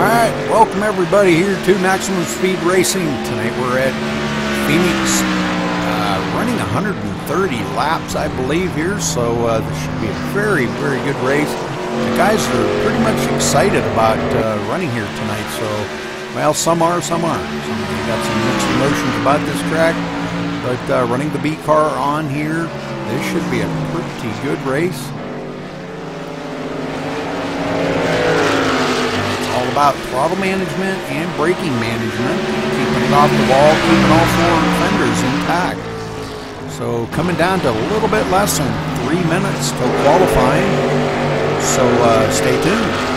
Alright, welcome everybody here to Maximum Speed Racing. Tonight we're at Phoenix, running 130 laps I believe here, so this should be a very, very good race. The guys are pretty much excited about running here tonight, so, well, some are, some aren't. Some got some mixed emotions about this track, but running the B car on here, this should be a pretty good race. About throttle management and braking management, keeping it off the wall, keeping all four fenders intact. So coming down to a little bit less than 3 minutes till qualifying, so stay tuned.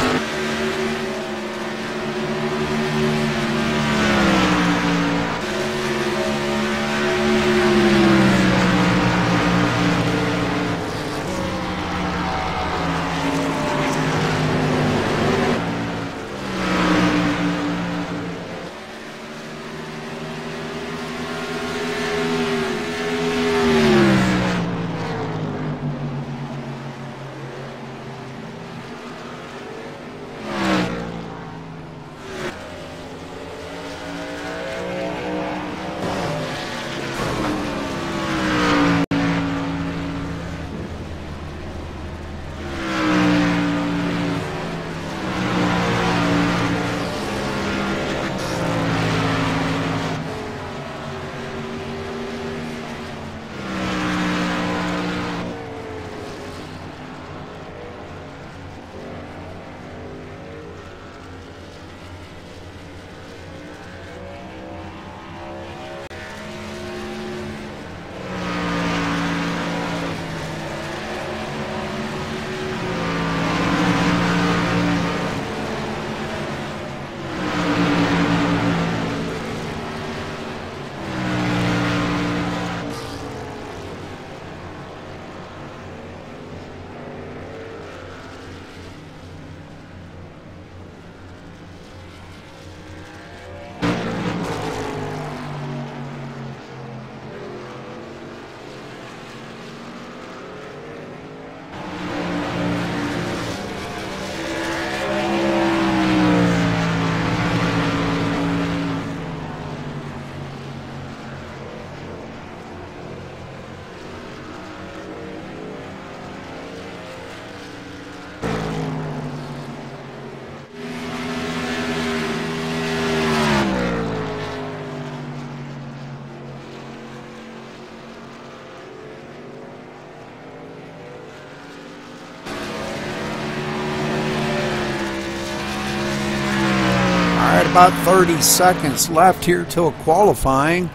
About 30 seconds left here till qualifying.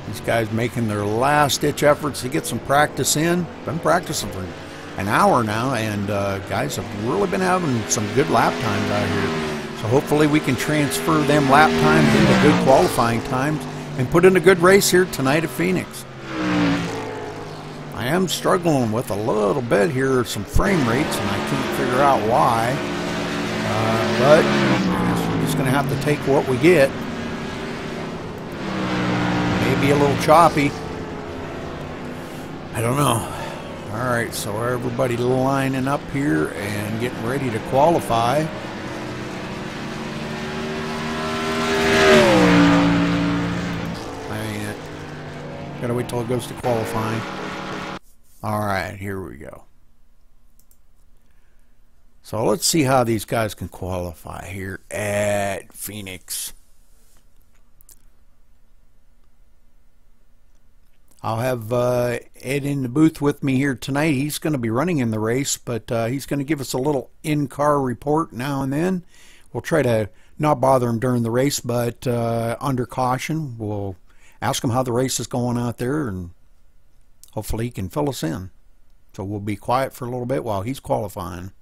These guys making their last ditch efforts to get some practice in. Been practicing for an hour now, and guys have really been having some good lap times out here. So hopefully we can transfer them lap times into good qualifying times and put in a good race here tonight at Phoenix. I am struggling with a little bit here, some frame rates, and I can't figure out why. But going to have to take what we get. Maybe a little choppy. I don't know. Alright, so everybody lining up here and getting ready to qualify. Gotta wait till it goes to qualifying. Alright, here we go. So let's see how these guys can qualify here at Phoenix. I'll have Ed in the booth with me here tonight. He's going to be running in the race, but he's going to give us a little in-car report now and then. We'll try to not bother him during the race, but under caution, we'll ask him how the race is going out there, and hopefully he can fill us in. So we'll be quiet for a little bit while he's qualifying.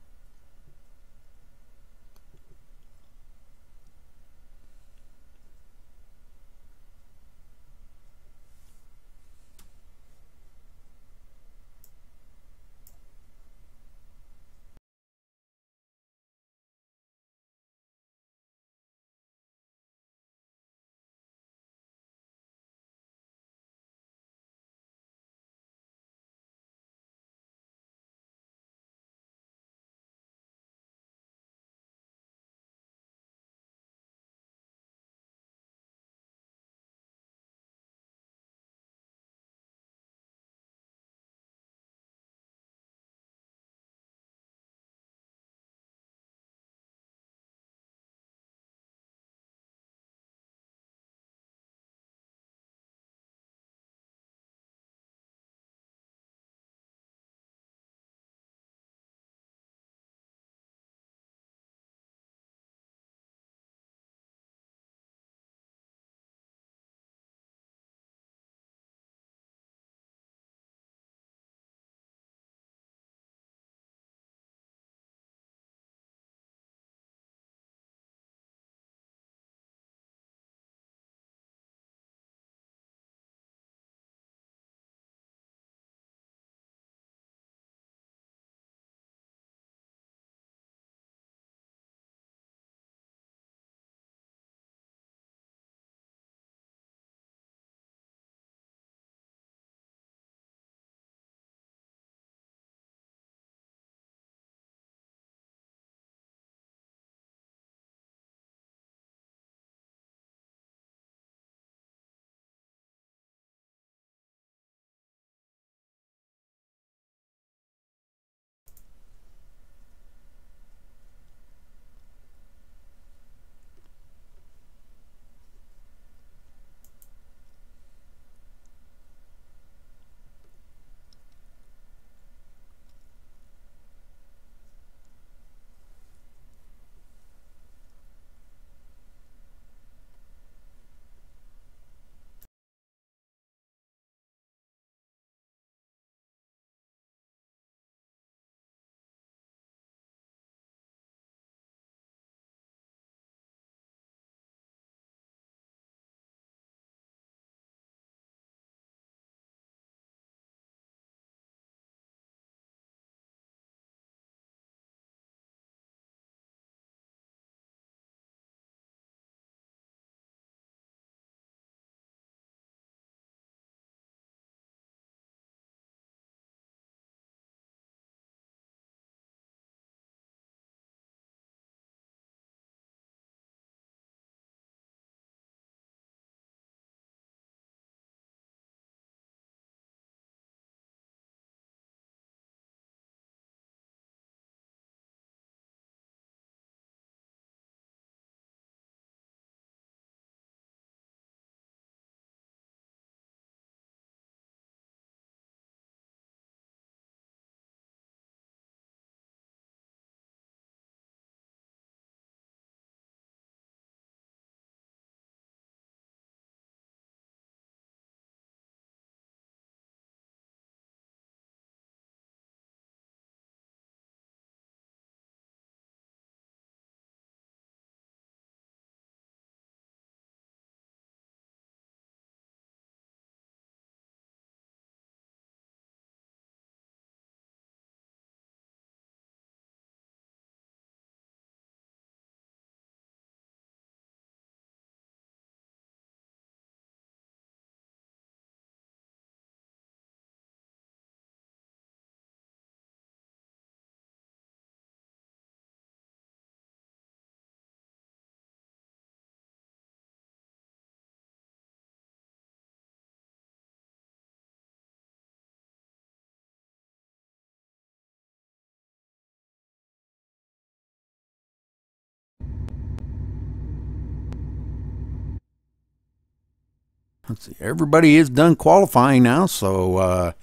Let's see, everybody is done qualifying now, so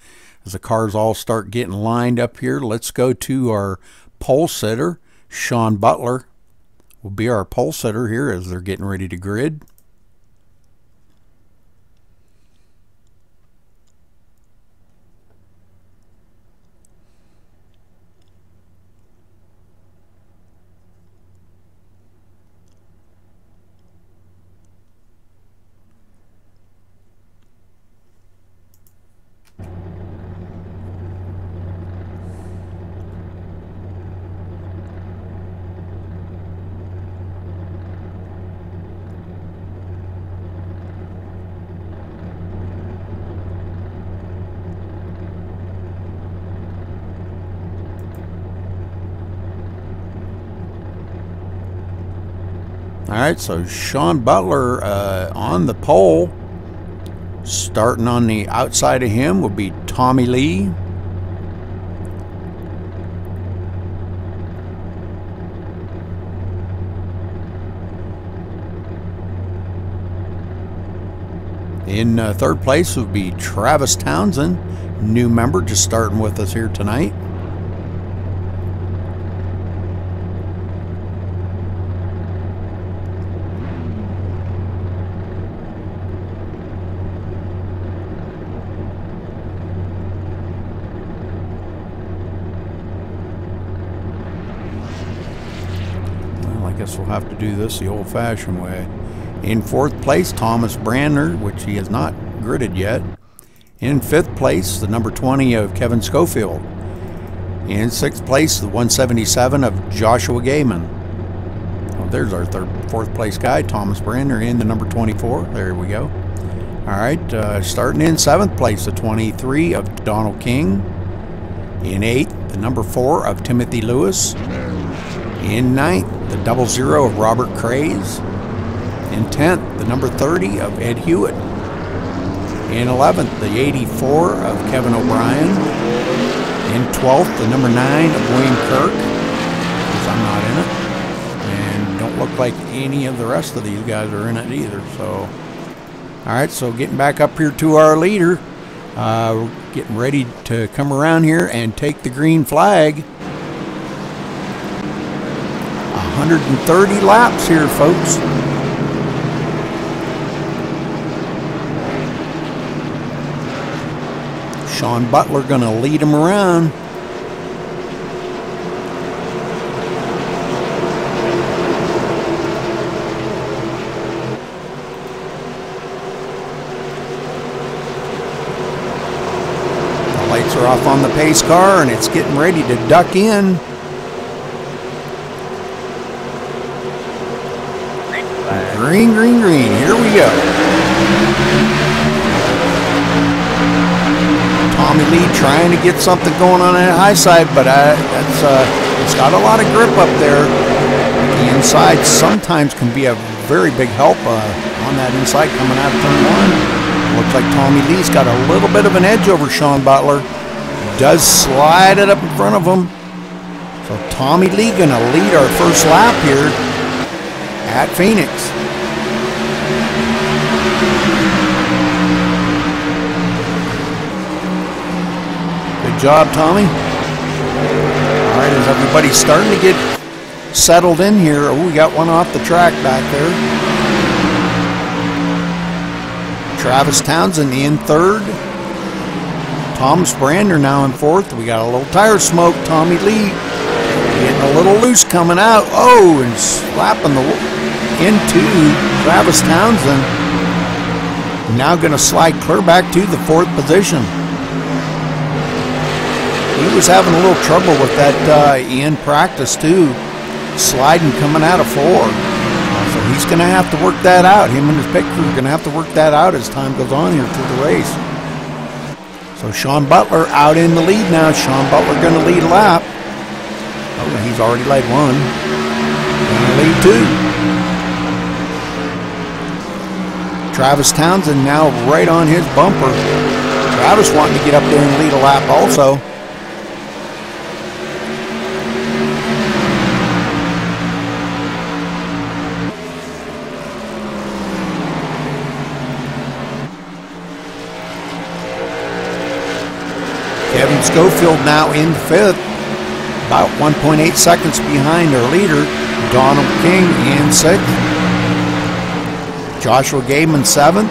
as the cars all start getting lined up here, let's go to our pole sitter. Sean Butler will be our pole sitter here as they're getting ready to grid. All right, so Sean Butler on the pole. Starting on the outside of him will be Tommy Lee. In third place would be Travis Townsend, new member just starting with us here tonight. I guess we'll have to do this the old-fashioned way. In fourth place, Thomas Brandner, which he has not gridded yet. In fifth place, the number 20 of Kevin Schofield. In sixth place, the 177 of Joshua Gaiman. Well, there's our fourth place guy, Thomas Brandner, in the number 24. There we go. All right, starting in seventh place, the 23 of Donald King. In eighth, the number 4 of Timothy Lewis. In ninth, the 00 of Robert Craze. In 10th, the number 30 of Ed Hewitt. In 11th, the 84 of Kevin O'Brien. In 12th, the number 9 of Wayne Kirk, because I'm not in it. And don't look like any of the rest of these guys are in it either. So, all right, so getting back up here to our leader. We're getting ready to come around here and take the green flag. 130 laps here, folks. Sean Butler going to lead him around. The lights are off on the pace car and it's getting ready to duck in. Green, green, green. Here we go. Tommy Lee trying to get something going on that high side, but it's got a lot of grip up there. The inside sometimes can be a very big help on that inside coming out of turn 1. Looks like Tommy Lee's got a little bit of an edge over Sean Butler. Does slide it up in front of him. So Tommy Lee going to lead our first lap here at Phoenix. Good job, Tommy. All right, as everybody's starting to get settled in here. Oh, we got one off the track back there. Travis Townsend in third. Thomas Brandner now in fourth. We got a little tire smoke. Tommy Lee getting a little loose coming out. Oh, and slapping into Travis Townsend. Now going to slide clear back to the fourth position. He was having a little trouble with that in practice too, sliding coming out of 4. So he's going to have to work that out. Him and his pit crew are going to have to work that out as time goes on here through the race. So Sean Butler out in the lead now. Sean Butler going to lead a lap. Oh, he's already led one. Going to lead 2. Travis Townsend now right on his bumper. Travis wanting to get up there and lead a lap also. Schofield now in fifth, about 1.8 seconds behind our leader, Donald King, in sixth. Joshua Gaiman seventh.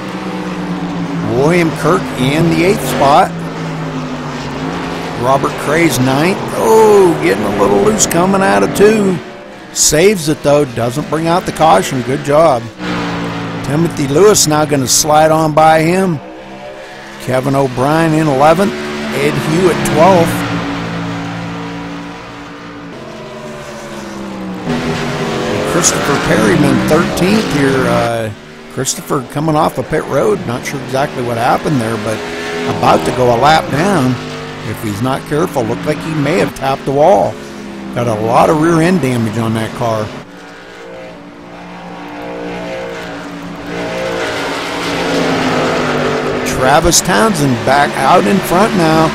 William Kirk in the eighth spot. Robert Craze ninth. Oh, getting a little loose coming out of two. Saves it though, doesn't bring out the caution. Good job. Timothy Lewis now going to slide on by him. Kevin O'Brien in 11th. Ed Hewitt 12th. Christopher Perryman 13th here. Christopher coming off a pit road. Not sure exactly what happened there, but about to go a lap down. If he's not careful, looked like he may have tapped the wall. Got a lot of rear end damage on that car. Travis Townsend back out in front now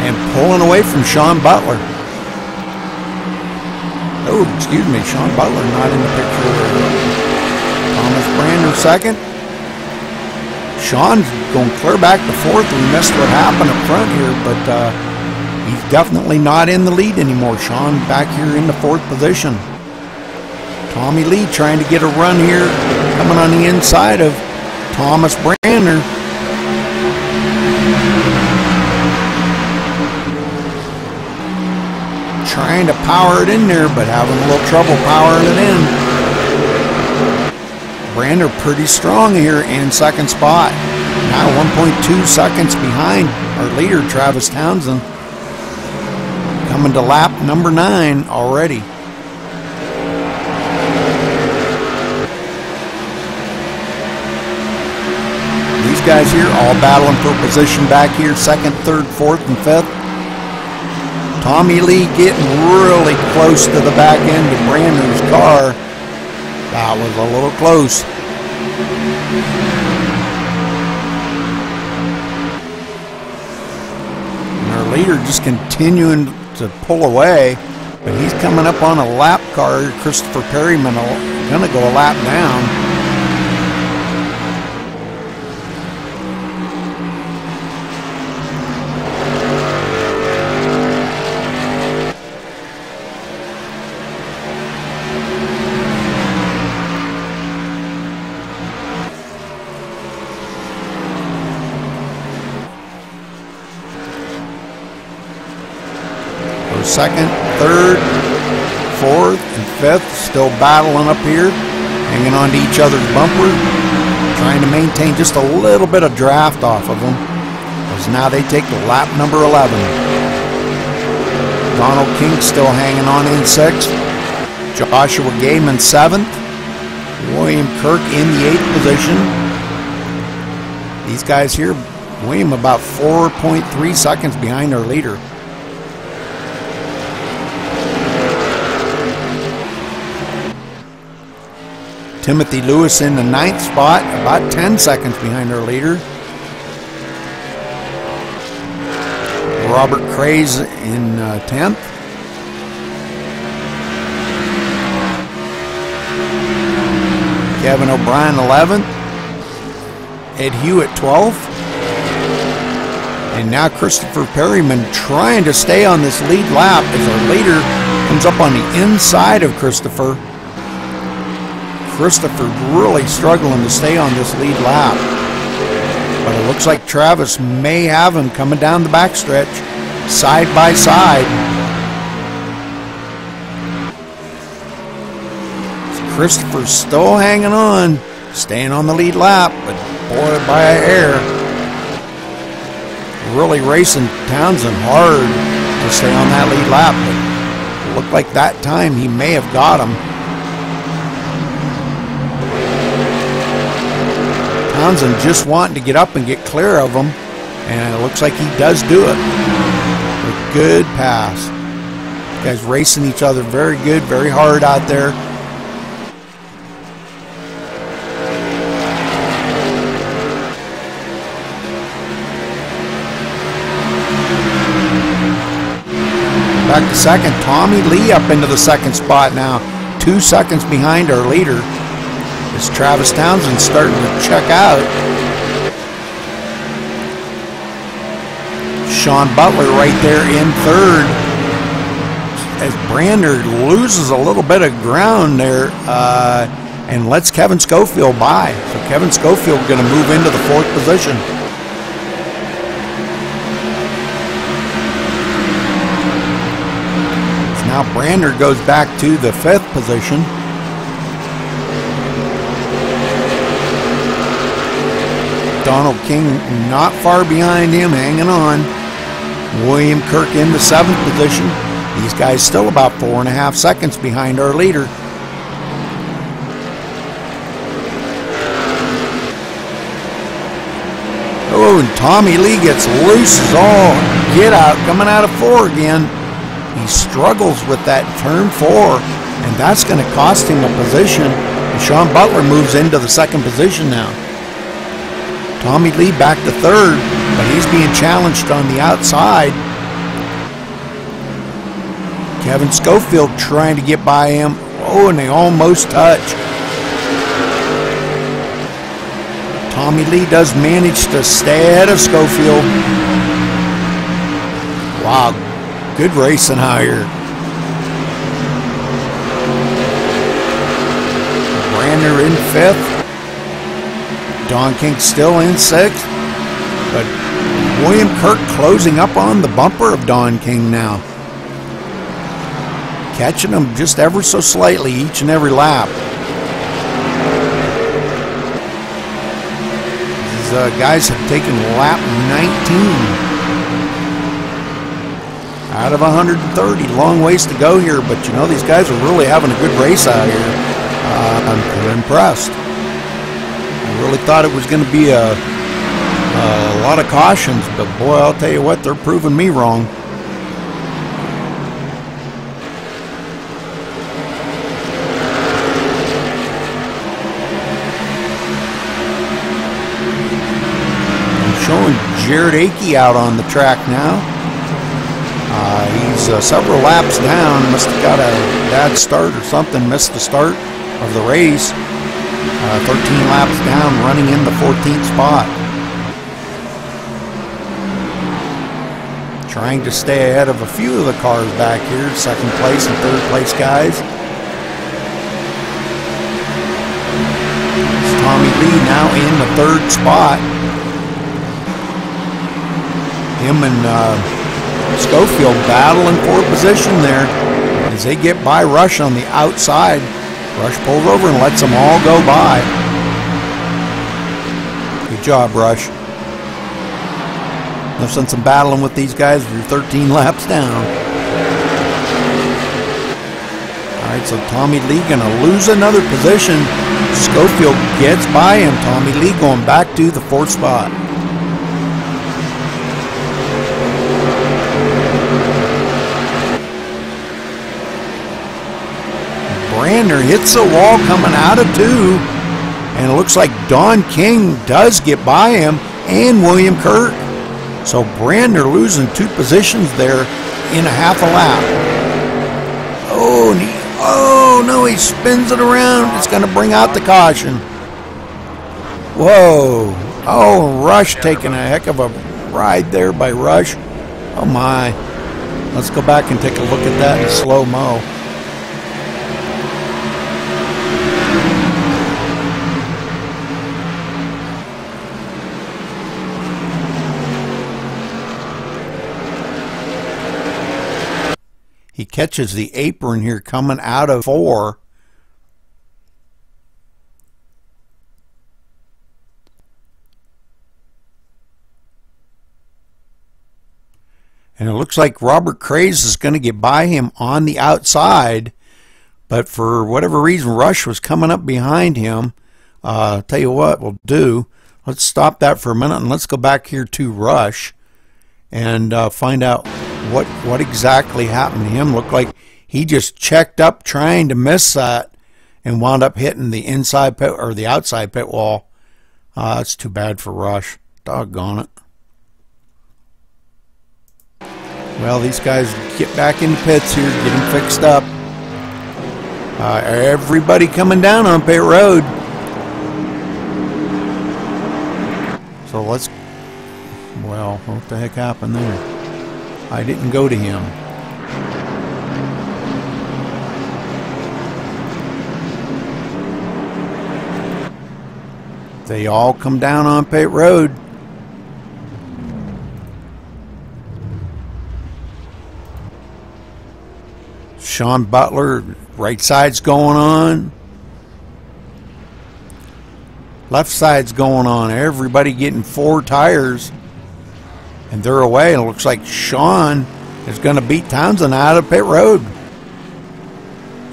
and pulling away from Sean Butler. Oh, excuse me, Sean Butler not in the picture. Thomas Brander second. Sean's going clear back to fourth. We missed what happened up front here, but he's definitely not in the lead anymore. Sean back here in the fourth position. Tommy Lee trying to get a run here, coming on the inside of Thomas Brander. Trying to power it in there, but having a little trouble powering it in. Brander pretty strong here in second spot. Now 1.2 seconds behind our leader, Travis Townsend. Coming to lap number 9 already. These guys here all battling for position back here, second, third, fourth, and fifth. Tommy Lee getting really close to the back end of Brander's car. That was a little close. And our leader just continuing to pull away, but he's coming up on a lap car. Christopher Perryman going to go a lap down. Second, third, fourth, and fifth still battling up here, hanging on to each other's bumper, trying to maintain just a little bit of draft off of them, as now they take the lap number 11. Donald King still hanging on in sixth. Joshua Gaiman seventh. William Kirk in the eighth position. These guys here, William about 4.3 seconds behind our leader. Timothy Lewis in the 9th spot, about 10 seconds behind our leader. Robert Craze in 10th. Kevin O'Brien 11th. Ed Hewitt 12th. And now Christopher Perryman trying to stay on this lead lap as our leader comes up on the inside of Christopher. Christopher really struggling to stay on this lead lap. But it looks like Travis may have him coming down the backstretch, side by side. Christopher's still hanging on, staying on the lead lap, but boy, by a hair. Really racing Townsend hard to stay on that lead lap, but it looked like that time he may have got him. Townsend just wanting to get up and get clear of him, and it looks like he does do it. A good pass. Guys racing each other very good, very hard out there. Back to second, Tommy Lee up into the second spot now, 2 seconds behind our leader. As Travis Townsend starting to check out. Sean Butler right there in third, as Brander loses a little bit of ground there and lets Kevin Schofield by. So Kevin Schofield going to move into the fourth position. So now Brander goes back to the fifth position. Donald King not far behind him, hanging on. William Kirk in the seventh position. These guys still about 4.5 seconds behind our leader. Oh, and Tommy Lee gets loose as all get out, coming out of 4 again. He struggles with that turn 4, and that's going to cost him a position. And Sean Butler moves into the second position now. Tommy Lee back to third, but he's being challenged on the outside. Kevin Schofield trying to get by him. Oh, and they almost touch. Tommy Lee does manage to stay ahead of Schofield. Wow, good racing out here. Brander in fifth. Don King still in sixth. But William Kirk closing up on the bumper of Don King now. Catching him just ever so slightly each and every lap. These guys have taken lap 19 out of 130. Long ways to go here, but you know, these guys are really having a good race out here. I'm impressed. I really thought it was going to be a lot of cautions, but boy, I'll tell you what, they're proving me wrong. Showing Jared Akey out on the track now. He's several laps down. Must have got a bad start or something. Missed the start of the race. 13 laps down, running in the 14th spot. Trying to stay ahead of a few of the cars back here. Second place and third place guys. It's Tommy Lee now in the third spot. Him and Schofield battling for position there as they get by Rush on the outside. Rush pulls over and lets them all go by. Good job, Rush. I've done some battling with these guys. You're 13 laps down. All right, so Tommy Lee going to lose another position. Schofield gets by him. Tommy Lee going back to the fourth spot. Brander hits the wall coming out of 2, and it looks like Don King does get by him and William Kirk. So Brander losing 2 positions there in a half a lap. Oh, and oh no, he spins it around. It's going to bring out the caution. Whoa. Oh, Rush taking a heck of a ride there by Rush. Oh my. Let's go back and take a look at that in slow-mo. He catches the apron here coming out of 4. And it looks like Robert Craze is going to get by him on the outside. But for whatever reason, Rush was coming up behind him. Tell you what we'll do. Let's stop that for a minute and let's go back here to Rush and find out what exactly happened to him. Looked like he just checked up trying to miss that and wound up hitting the inside pit or the outside pit wall. That's too bad for Rush. Doggone it. Well, these guys get back in the pits here, getting fixed up. Everybody coming down on pit road. So let's, well, Uh-oh, what the heck happened there? I didn't go to him. They all come down on pit road. Sean Butler, right side's going on. Left side's going on. Everybody getting 4 tires. And they're away. It looks like Sean is going to beat Townsend out of pit road.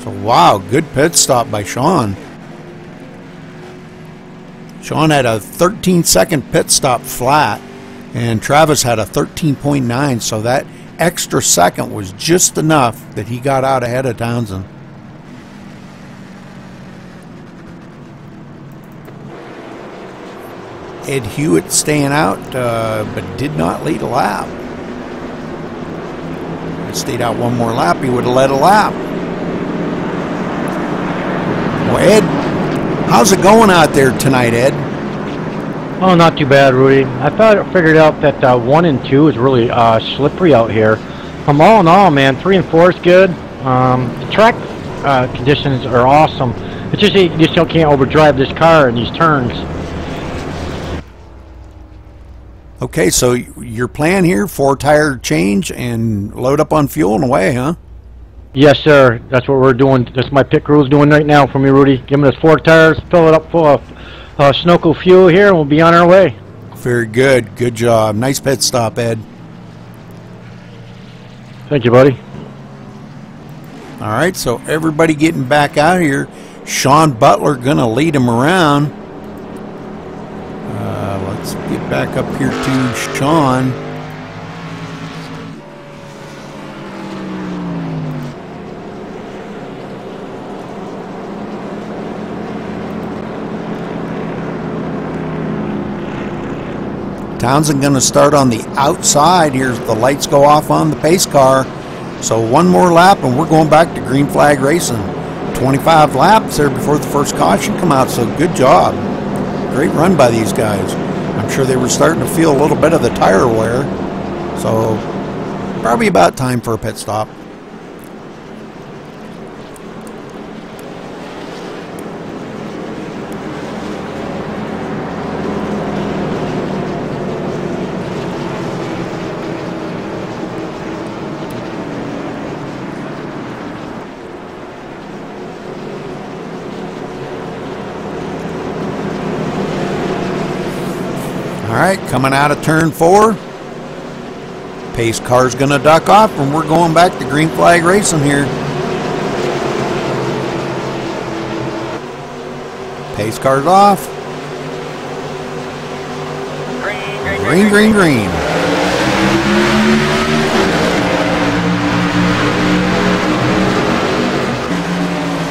So, wow, good pit stop by Sean. Sean had a 13-second pit stop flat, and Travis had a 13.9, so that extra second was just enough that he got out ahead of Townsend. Ed Hewitt staying out, but did not lead a lap. If he stayed out one more lap, he would have led a lap. Well, Ed, how's it going out there tonight, Ed? Oh, not too bad, Rudy. I figured out that 1 and 2 is really slippery out here. All in all, man, 3 and 4 is good. The track conditions are awesome. It's just you just can't overdrive this car in these turns. Okay, so your plan here, 4-tire change and load up on fuel and away, huh? Yes, sir. That's what we're doing. That's my pit crew's doing right now for me, Rudy. Giving us 4 tires, fill it up full of Sunoco fuel here, and we'll be on our way. Very good. Good job. Nice pit stop, Ed. Thank you, buddy. All right, so everybody getting back out here. Sean Butler going to lead him around. Let's get back up here to Sean. Townsend going to start on the outside. Here's the lights go off on the pace car. So one more lap and we're going back to green flag racing. 25 laps there before the first caution come out, so good job. Great run by these guys. I'm sure they were starting to feel a little bit of the tire wear. So probably about time for a pit stop. All right, coming out of turn 4. Pace car's going to duck off, and we're going back to green flag racing here. Pace car's off. Green, green, green.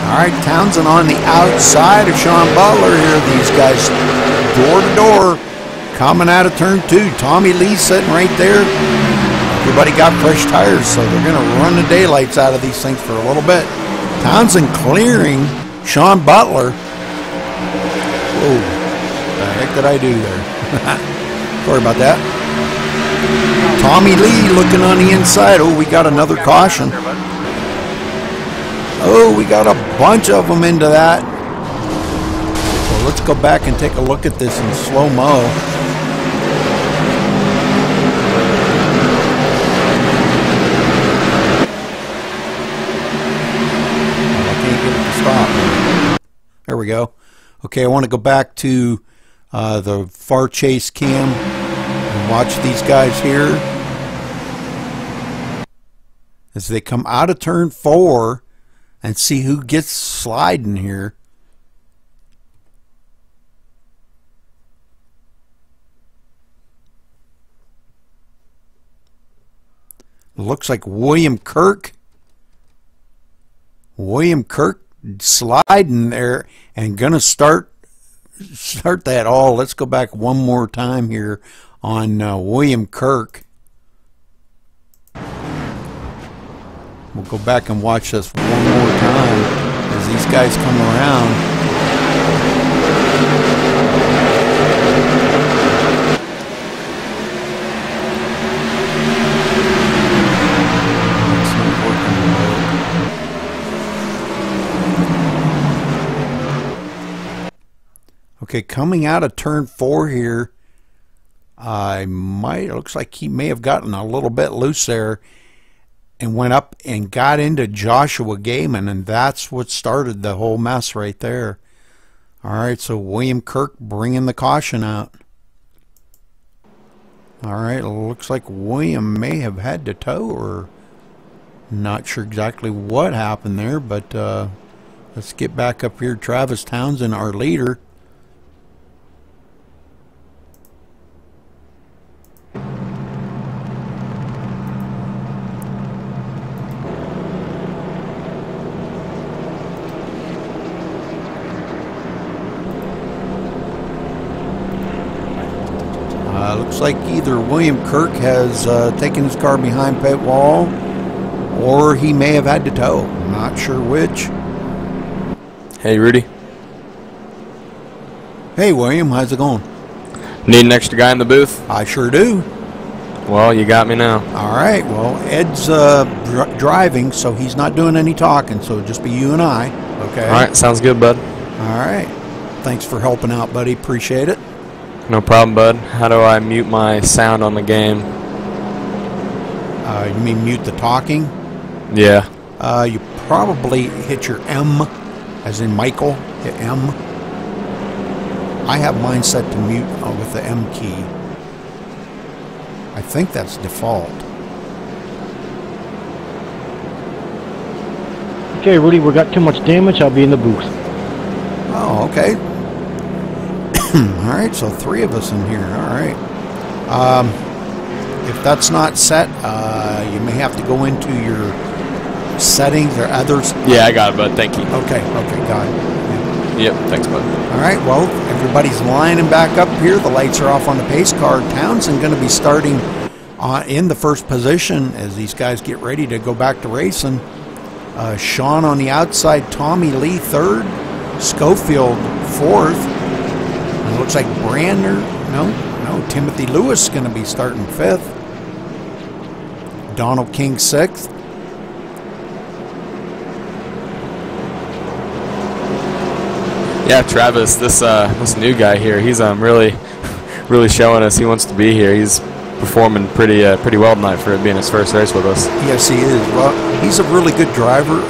All right, Townsend on the outside of Sean Butler here. These guys door to door. Coming out of turn 2, Tommy Lee sitting right there. Everybody got fresh tires, so they're going to run the daylights out of these things for a little bit. Townsend clearing Sean Butler. Whoa, what the heck did I do there? Sorry about that. Tommy Lee looking on the inside. Oh, we got another caution. Oh, we got a bunch of them into that. So let's go back and take a look at this in slow-mo. There we go. Okay, I want to go back to the far chase cam and watch these guys here as they come out of turn 4 and see who gets sliding here. Looks like William Kirk sliding there and gonna start that all. Let's go back one more time here on William Kirk. We'll go back and watch this one more time as these guys come around. Okay, coming out of turn 4 here, it looks like he may have gotten a little bit loose there and went up and got into Joshua Gaiman, and that's what started the whole mess right there. All right, so William Kirk bringing the caution out. All right, it looks like William may have had to tow, or not sure exactly what happened there, but let's get back up here. Travis Townsend, our leader. Looks like either William Kirk has taken his car behind pit wall, or he may have had to tow. I'm not sure which. Hey, Rudy. Hey, William. How's it going? Need an extra guy in the booth? I sure do. Well, you got me now. All right. Well, Ed's driving, so he's not doing any talking, so it'll just be you and I. Okay? All right. Sounds good, bud. All right. Thanks for helping out, buddy. Appreciate it. No problem, bud. How do I mute my sound on the game? You mean mute the talking? Yeah. You probably hit your M, as in Michael, hit M. I have mine set to mute with the M key. I think that's default. Okay, Rudy, we got too much damage. I'll be in the booth. Oh, okay. All right, so 3 of us in here. All right. If that's not set, you may have to go into your settings or others. Yeah, I got it, bud. Thank you. Okay, got it. Yep, thanks, bud. All right, well, everybody's lining back up here. The lights are off on the pace car. Townsend going to be starting in the first position as these guys get ready to go back to racing. Sean on the outside, Tommy Lee 3rd, Schofield 4th. It looks like Brander, no, Timothy Lewis is going to be starting 5th. Donald King 6th. Yeah, Travis, this new guy here, he's really showing us he wants to be here. He's performing pretty well tonight for it being his first race with us. Yes, he is. Well, he's a really good driver.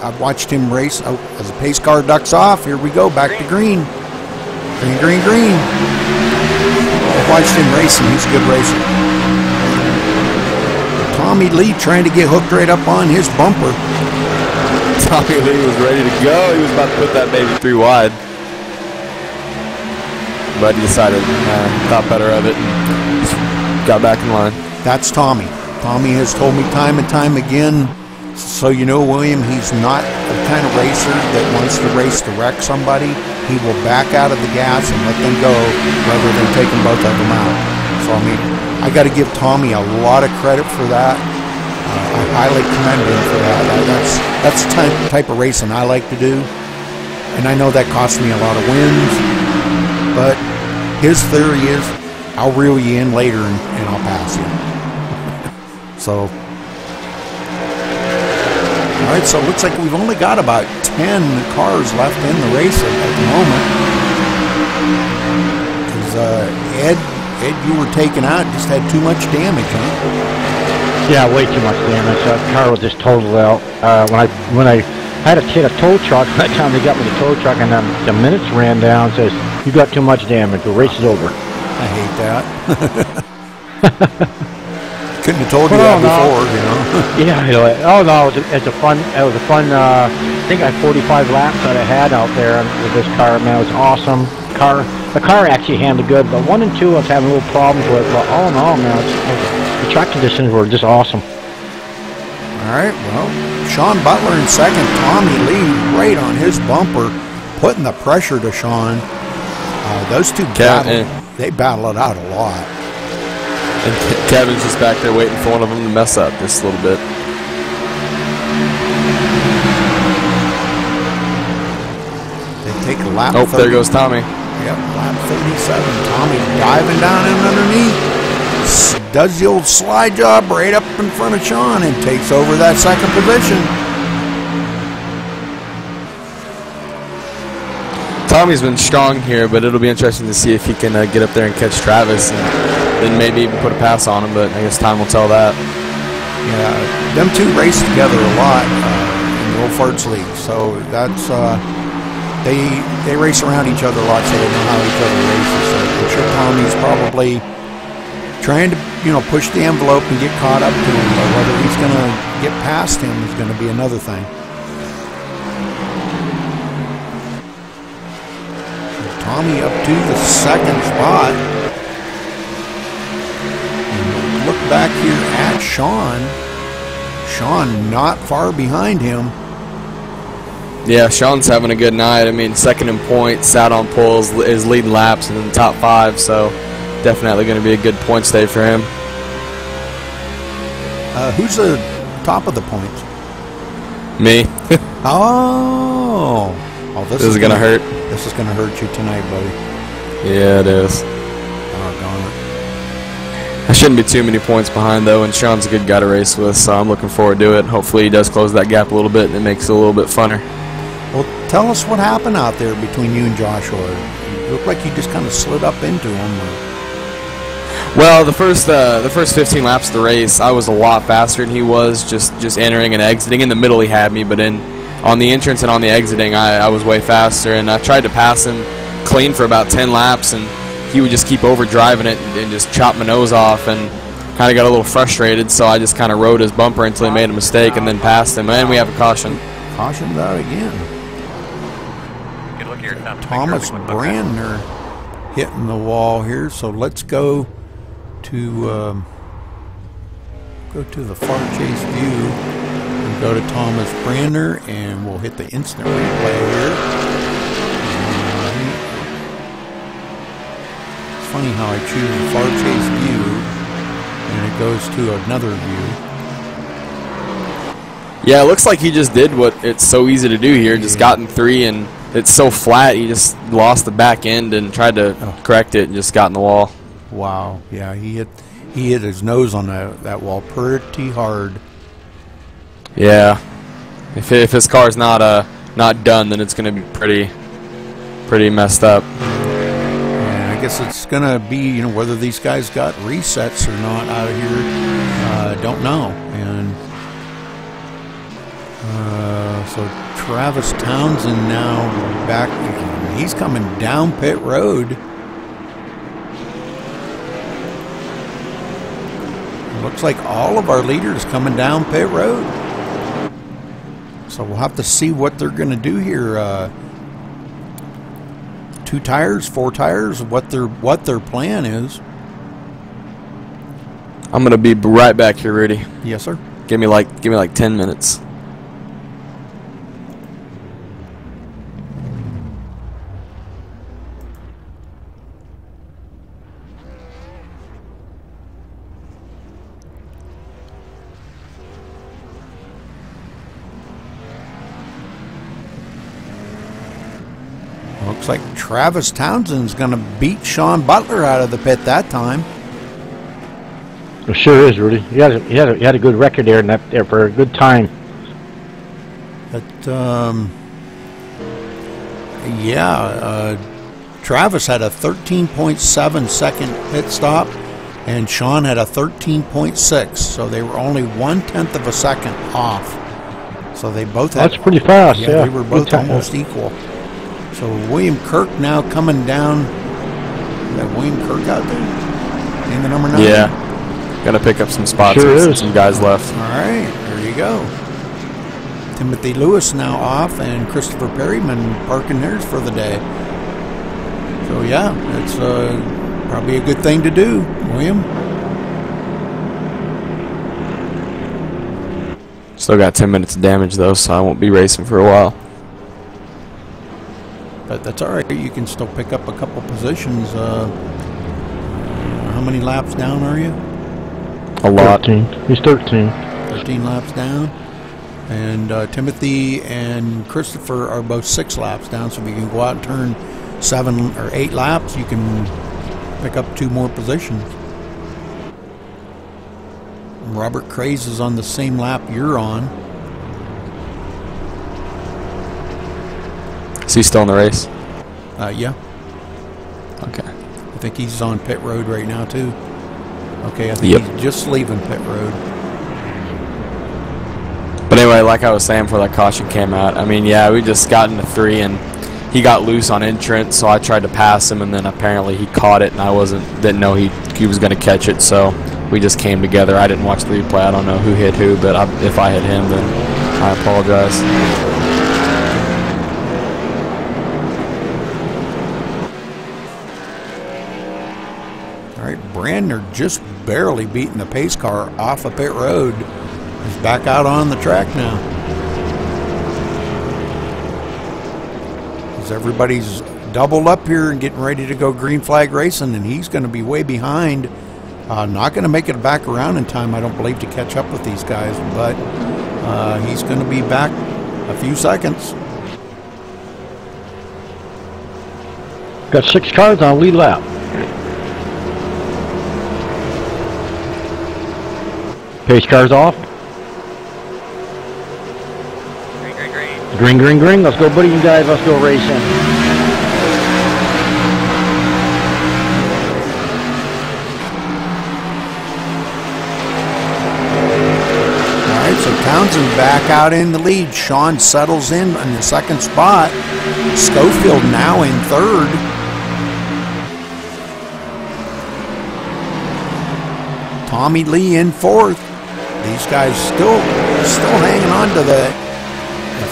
I've watched him race. Oh, as the pace car ducks off, here we go, back to green. Green. I've watched him racing. He's a good racer. Tommy Lee trying to get hooked right up on his bumper. Tommy Lee was ready to go. He was about to put that baby 3 wide. But he decided, thought better of it, and just got back in line. That's Tommy. Tommy has told me time and time again, so you know, William, he's not the kind of racer that wants to race to wreck somebody. He will back out of the gas and let them go rather than taking both of them out. So, I mean, I got to give Tommy a lot of credit for that. I highly commend him for that. That's the type of racing I like to do. And I know that cost me a lot of wins. But his theory is, I'll reel you in later and I'll pass you. So, all right, so it looks like we've only got about 10 cars left in the race at the moment. Because Ed, you were taken out, just had too much damage, huh? Yeah, way too much damage. The car was just totaled out. When I had to hit a tow truck, by the time they got me the tow truck, and the minutes ran down, says, you got too much damage, the race is over. I hate that. Couldn't have told you that before, you know. Yeah, oh no, it was a fun. I think I had 45 laps that I had out there with this car. Man, it was awesome. The car actually handled good, but 1 and 2 I was having little problems with. But all in all, man, the track conditions were just awesome. All right, well, Sean Butler in 2nd, Tommy Lee right on his bumper, putting the pressure to Sean. Those two they battle it out a lot. And Kevin's just back there waiting for one of them to mess up just a little bit. They take a lap. Oh, there goes Tommy. Yep, lap 37. Tommy diving down in underneath. Does the old slide job right up in front of Sean and takes over that 2nd position. Tommy's been strong here, but it'll be interesting to see if he can get up there and catch Travis, and then maybe even put a pass on him. But I guess time will tell that. Yeah, them two race together a lot in the Old Farts League, so that's they race around each other a lot, so they know how each other races. So I'm sure Tommy's probably trying to, you know, push the envelope and get caught up to him, but whether he's going to get past him is going to be another thing. So Tommy up to the second spot. And look back here at Sean. Sean not far behind him. Yeah, Sean's having a good night. I mean, second in points, sat on poles, is leading laps and in the top 5, so definitely going to be a good points day for him. Who's the top of the points? Me. Oh, this is going to hurt. This is going to hurt you tonight, buddy. Yeah, it is. Doggone it. I shouldn't be too many points behind, though, and Sean's a good guy to race with, so I'm looking forward to it. Hopefully he does close that gap a little bit, and it makes it a little bit funner. Well, tell us what happened out there between you and Joshua. It looked like you just kind of slid up into him. Well, the first 15 laps of the race, I was a lot faster than he was, just entering and exiting. In the middle, he had me, but on the entrance and on the exiting, I was way faster. And I tried to pass him clean for about 10 laps, and he would just keep overdriving it and just chop my nose off, and kind of got a little frustrated. So I just kind of rode his bumper until he made a mistake, and then passed him. And we have a caution. Cautioned out again. Thomas Brandner hitting the wall here. So let's go to the far chase view and go to Thomas Brandner, and we'll hit the instant replay here. It's funny how I choose the far chase view and it goes to another view. Yeah, it looks like he just did what it's so easy to do here, just got in 3, and it's so flat, he just lost the back end and tried to correct it and just got in the wall. Wow, yeah, he hit his nose on that wall pretty hard. Yeah, if his car's not done, then it's going to be pretty messed up. And I guess it's going to be, you know, whether these guys got resets or not out of here, don't know. And so Travis Townsend now back. He's coming down pit road. Looks like all of our leaders coming down pit road. So we'll have to see what they're going to do here. 2 tires, 4 tires, what their plan is. I'm going to be right back here, Rudy. Yes, sir. Give me like 10 minutes. Looks like Travis Townsend's going to beat Sean Butler out of the pit that time. It sure is, Rudy. He had a good record there, and there for a good time. But Travis had a 13.7 second pit stop, and Sean had a 13.6. So they were only 1/10 of a second off. So they both had. That's pretty fast. Yeah, they were both almost equal. So William Kirk now coming down. Is that William Kirk out there? In the number 9? Yeah. Got to pick up some spots. Sure with is. Some guys left. All right, there you go. Timothy Lewis now off, and Christopher Perryman parking theirs for the day. So yeah, it's probably a good thing to do, William. Still got 10 minutes of damage though, so I won't be racing for a while. But that's all right. You can still pick up a couple positions. How many laps down are you? A lot. 13. He's 13. 13 laps down. And Timothy and Christopher are both 6 laps down. So if you can go out and turn 7 or 8 laps, you can pick up 2 more positions. Robert Craze is on the same lap you're on. Is he still in the race? Yeah. Okay. I think he's on pit road right now, too. Okay, I think he's just leaving pit road. But anyway, like I was saying before that caution came out, I mean, yeah, we just got into 3 and he got loose on entrance, so I tried to pass him, and then apparently he caught it, and I didn't know he was going to catch it, so we just came together. I didn't watch the replay. I don't know who hit who, but if I hit him, then I apologize. All right, Brandner just barely beating the pace car off of pit road. He's back out on the track now. As everybody's doubled up here and getting ready to go green flag racing, and he's going to be way behind. Not going to make it back around in time, I don't believe, to catch up with these guys, but he's going to be back a few seconds. Got 6 cars on lead lap. Pace cars off. Green, green, green. Let's go, buddy, you guys. Let's go racing. So Townsend back out in the lead. Sean settles in the second spot. Schofield now in third. Tommy Lee in fourth. These guys still hanging on to the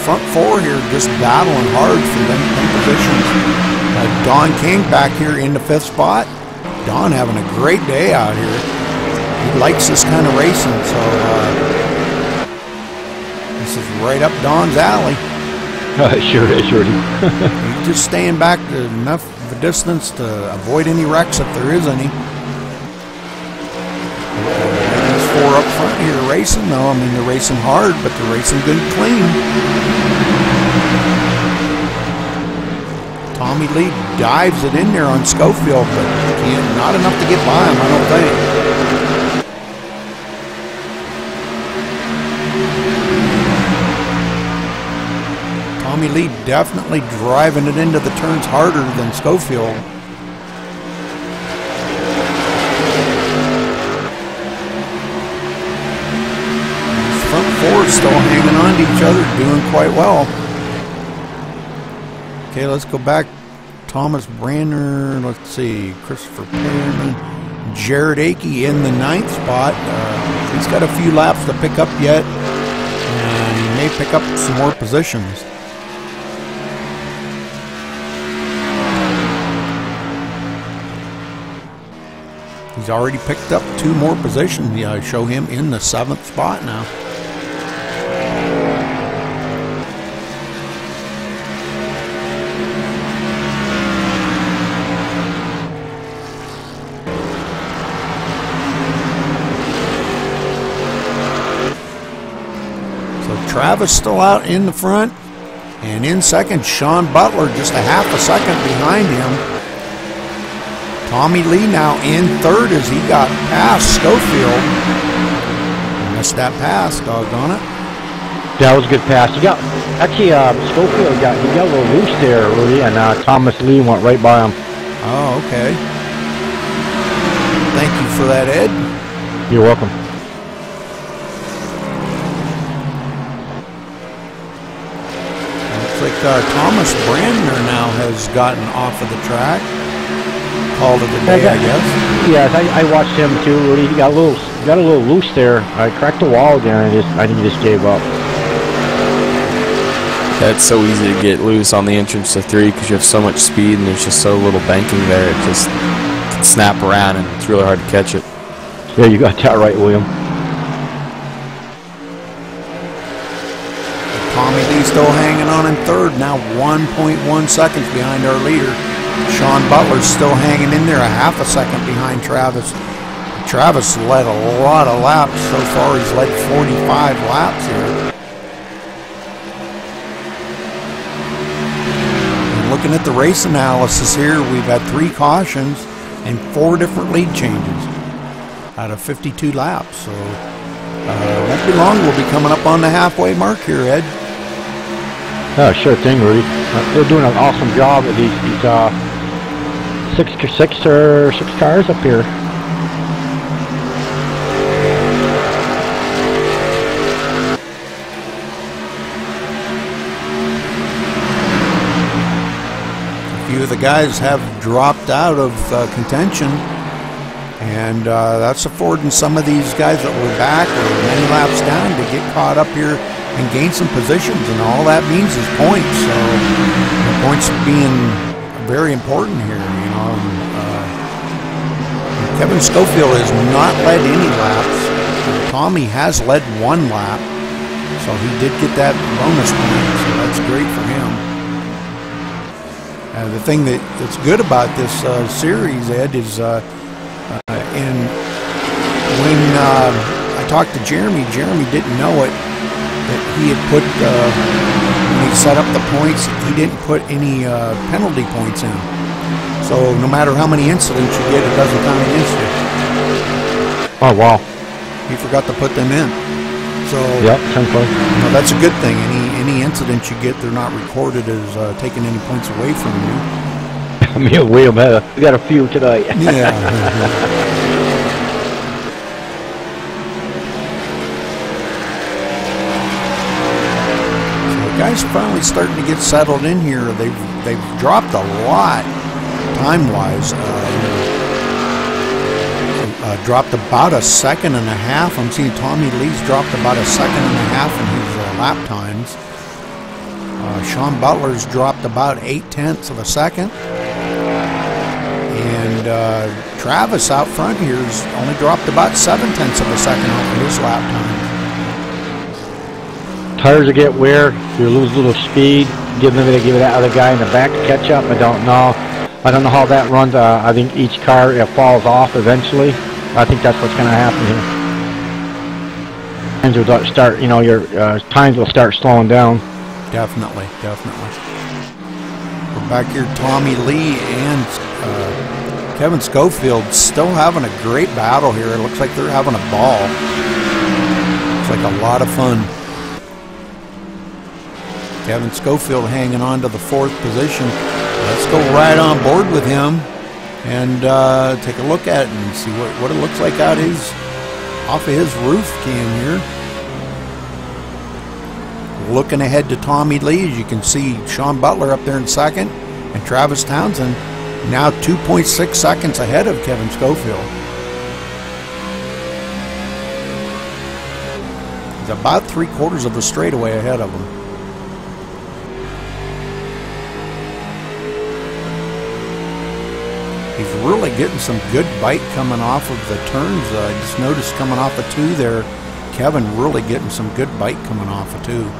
front 4 here, just battling hard for them positions. Don King back here in the 5th spot. Don having a great day out here. He likes this kind of racing, so this is right up Don's alley. Sure is. He's just staying back enough of a distance to avoid any wrecks if there is any. These 4 up front here racing, though. I mean, they're racing hard, but they're racing good and clean. Tommy Lee dives it in there on Schofield, but not enough to get by him, I don't think. Tommy Lee definitely driving it into the turns harder than Schofield. These front 4 still hanging on to each other, doing quite well. Okay, let's go back. Thomas Brandner, let's see, Christopher Perryman, Jared Akey in the 9th spot. He's got a few laps to pick up yet, and he may pick up some more positions. He's already picked up 2 more positions. Yeah, I show him in the 7th spot now. Travis still out in the front, and in second, Sean Butler just a half a second behind him. Tommy Lee now in third as he got past Schofield. Missed that pass, doggone it. That was a good pass. Schofield got a little loose there, Rudy, and Thomas Lee went right by him. Oh, okay. Thank you for that, Ed. You're welcome. Looks like Thomas Brandner now has gotten off of the track. Called it a day, I guess. Yes, I watched him too, Rudy. He got a little loose there. I cracked the wall again. I think he just gave up. It's so easy to get loose on the entrance to 3 because you have so much speed and there's just so little banking there. It just can snap around and it's really hard to catch it. Yeah, you got that right, William. Tommy Lee still hanging on in third, now 1.1 seconds behind our leader. Sean Butler's still hanging in there, a half a second behind Travis. Travis led a lot of laps so far. He's led 45 laps here. And looking at the race analysis here, we've had 3 cautions and 4 different lead changes out of 52 laps. So won't be long. We'll be coming up on the halfway mark here, Ed. Sure thing, Rudy. They're doing an awesome job with these six cars up here. A few of the guys have dropped out of contention, and that's affording some of these guys that were back or many laps down to get caught up here and gain some positions, and all that means is points. So the points being very important here, you know. Kevin Schofield has not led any laps. Tommy has led one lap, so he did get that bonus point, so that's great for him. The thing that's good about this series, Ed, is and when I talked to Jeremy didn't know it, that he had put, when he set up the points, he didn't put any penalty points in. So no matter how many incidents you get, it doesn't count against you. Oh, wow. He forgot to put them in. So yep, 10 points. You know, that's a good thing. Any incident you get, they're not recorded as taking any points away from you. I mean, way better. We got a few tonight. Yeah. Guys are finally starting to get settled in here. They've dropped a lot time-wise. Dropped about a second and a half. I'm seeing Tommy Lee's dropped about a second and a half in his lap times. Sean Butler's dropped about 0.8 of a second. And Travis out front here's only dropped about 0.7 of a second off of his lap time. Tires will get wear, you lose a little speed, give that other guy in the back to catch up. I don't know how that runs. I think each car falls off eventually. I think that's what's going to happen here. Times will start, you know, your times will start slowing down. Definitely. We're back here, Tommy Lee and Kevin Schofield still having a great battle here. It looks like they're having a ball. Looks like a lot of fun. Kevin Schofield hanging on to the 4th position. Let's go right on board with him and take a look at it and see what it looks like off of his roof cam here. Looking ahead to Tommy Lee, as you can see Sean Butler up there in 2nd and Travis Townsend now 2.6 seconds ahead of Kevin Schofield. He's about 3/4 of a straightaway ahead of him. He's really getting some good bite coming off of the turns. I just noticed coming off of 2 there, Kevin really getting some good bite coming off of 2.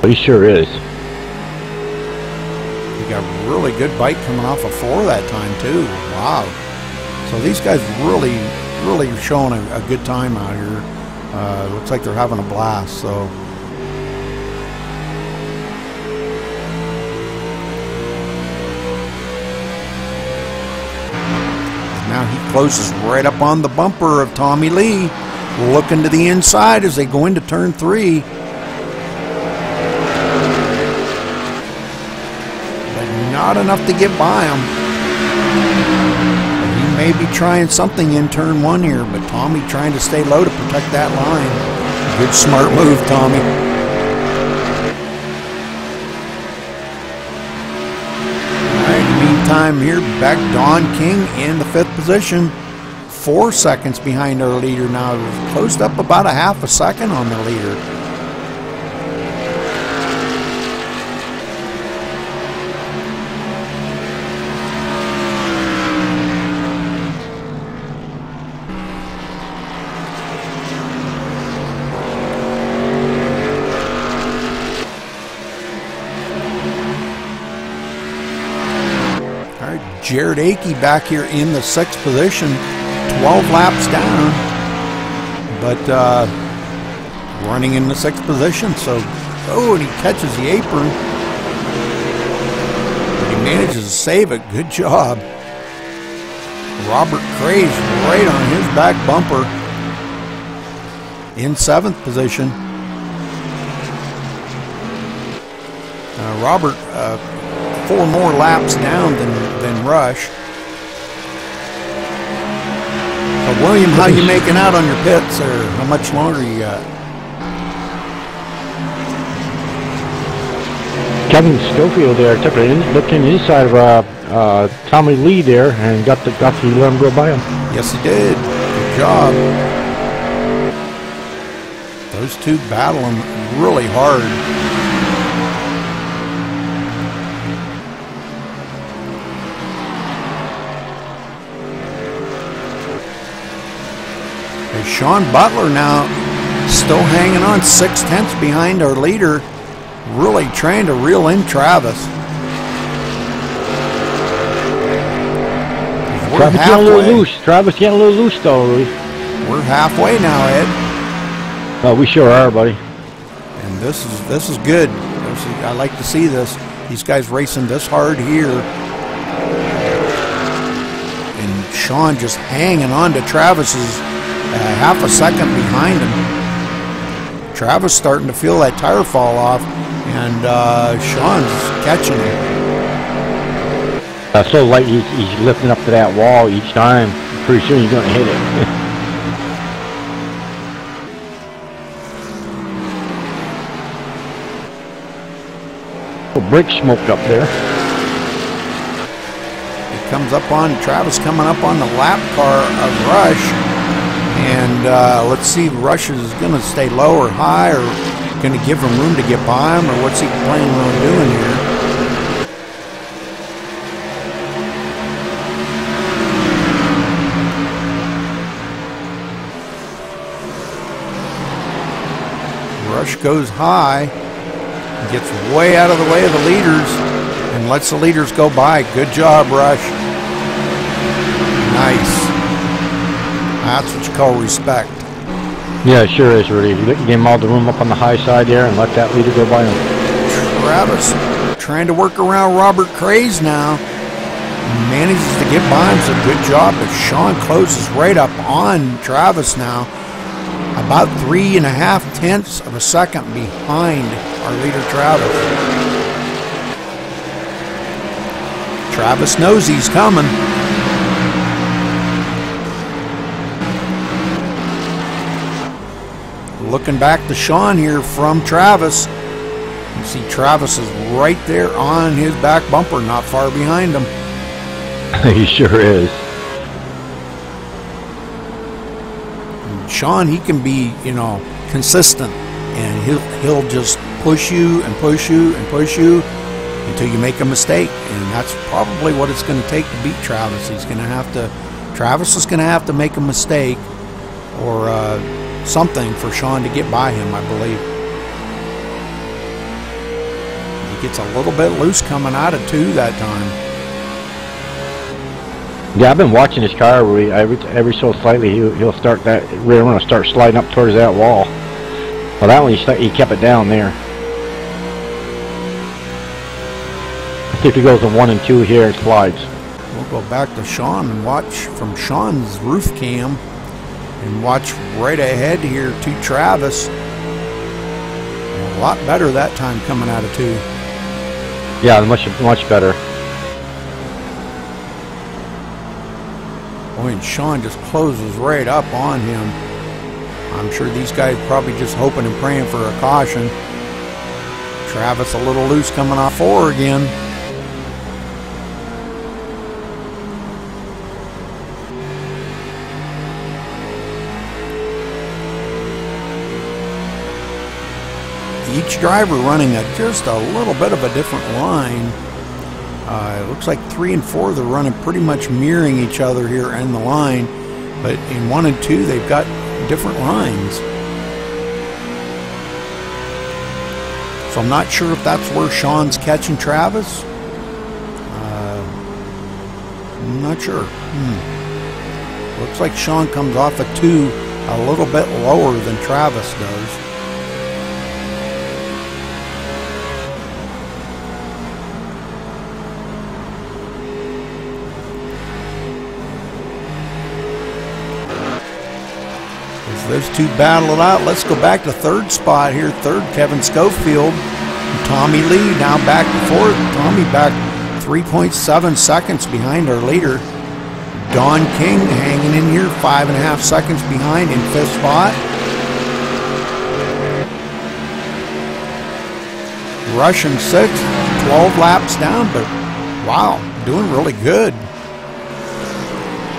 He sure is. He got really good bite coming off of 4 that time too. Wow. So these guys really showing a good time out here. Looks like they're having a blast. So now he closes right up on the bumper of Tommy Lee. Looking to the inside as they go into turn 3. But not enough to get by him. He may be trying something in turn 1 here, but Tommy trying to stay low to protect that line. Good smart move, Tommy. Time here, back Don King in the 5th position, 4 seconds behind our leader now. Closed up about a half a second on the leader. Jared Akey back here in the 6th position, 12 laps down, but running in the 6th position. So, and he catches the apron, but he manages to save it. Good job. Robert Craze right on his back bumper in 7th position. Robert 4 more laps down than Rush. William, how you making out on your pits, or how much longer you got? Kevin Schofield there took it in, looked in the inside of Tommy Lee there, and got to let him go by him. Yes, he did. Good job. Those two battling really hard. Sean Butler now still hanging on 6/10 behind our leader, really trying to reel in Travis. Travis getting a little loose. Travis getting a little loose though, Louis. We're halfway now, Ed. Oh, we sure are, buddy. And this is good. I like to see this. These guys racing this hard here. And Sean just hanging on to Travis's half a second behind him. Travis starting to feel that tire fall off, and Sean's catching him. So light, he's lifting up to that wall each time. Pretty soon he's going to hit it. Brake smoke up there. It comes up on Travis, coming up on the lap car of Rush. And let's see, Rush is going to stay low or high, or going to give him room to get by him, or what's he planning on doing here? Rush goes high, gets way out of the way of the leaders, and lets the leaders go by. Good job, Rush. Nice. That's what you call respect. Yeah, it sure is, Rudy. You give him all the room up on the high side there and let that leader go by him. Travis trying to work around Robert Craze now. Manages to get by him, so good job. But Sean closes right up on Travis now. About 3.5 of a second behind our leader, Travis. Travis knows he's coming. Looking back to Sean here from Travis. You see Travis is right there on his back bumper, not far behind him. He sure is. And Sean, he can be, consistent, and he'll just push you and push you and push you until you make a mistake, and that's probably what it's going to take to beat Travis. Travis is going to have to make a mistake or something for Sean to get by him, I believe. He gets a little bit loose coming out of 2 that time. Yeah, I've been watching his car. Every so slightly, he'll start that rear end, start sliding up towards that wall. Well, that one he kept it down there. Let's see if he goes to 1 and 2 here and slides. We'll go back to Sean and watch from Sean's roof cam and watch right ahead here to Travis. A lot better that time coming out of 2. Yeah, much better. Boy, and Sean just closes right up on him. I'm sure these guys probably just hoping and praying for a caution. Travis a little loose coming off 4 again. Each driver running just a little bit of a different line. It looks like 3 and 4, they're running pretty much mirroring each other here in the line, but in 1 and 2 they've got different lines. So I'm not sure if that's where Sean's catching Travis. I'm not sure. Looks like Sean comes off a 2 a little bit lower than Travis does. Those two battle it out. Let's go back to 3rd spot here. 3rd, Kevin Schofield. Tommy Lee now back to fourth. Tommy back 3.7 seconds behind our leader. Don King hanging in here, 5.5 seconds behind in fifth spot. Russian sixth, 12 laps down, but wow, doing really good.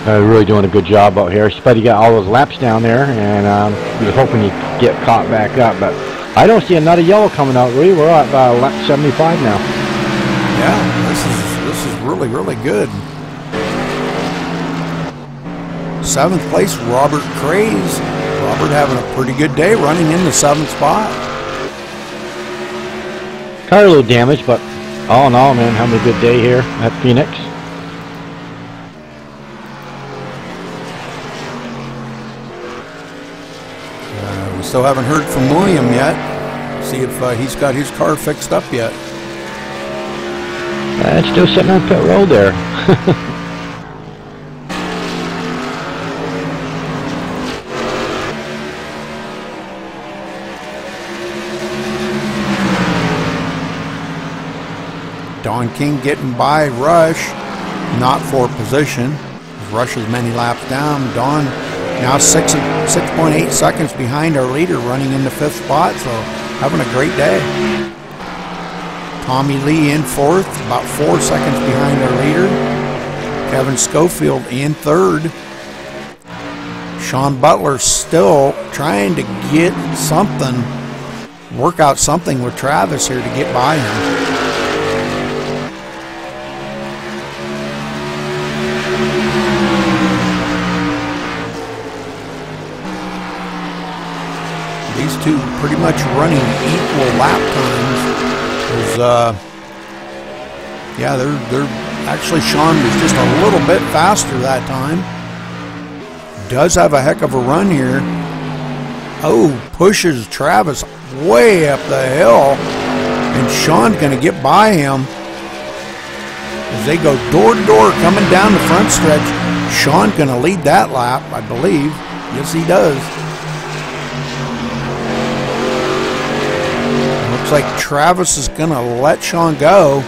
Really doing a good job out here. Spuddy got all those laps down there, and we were hoping he'd get caught back up, but I don't see another yellow coming out. Really, we're at lap 75 now. Yeah, this is really, really good. Seventh place, Robert Craze. Robert having a pretty good day, running in the seventh spot. Car a little damaged, but all in all, man, having a good day here at Phoenix. We still haven't heard from William yet. See if he's got his car fixed up yet. It's still sitting on pit road there. Don King getting by Rush, not for position. Rush is many laps down. Don now 6.8 seconds behind our leader, running in the fifth spot, so having a great day. Tommy Lee in fourth, about 4 seconds behind our leader. Kevin Schofield in third. Sean Butler still trying to get something, work out something with Travis here to get by him. These two pretty much running equal lap times. Yeah, they're actually, Sean was just a little bit faster that time. Does have a heck of a run here. Oh, pushes Travis way up the hill, and Sean's going to get by him as they go door to door coming down the front stretch. Sean's going to lead that lap, I believe. Yes, he does. Looks like Travis is going to let Sean go.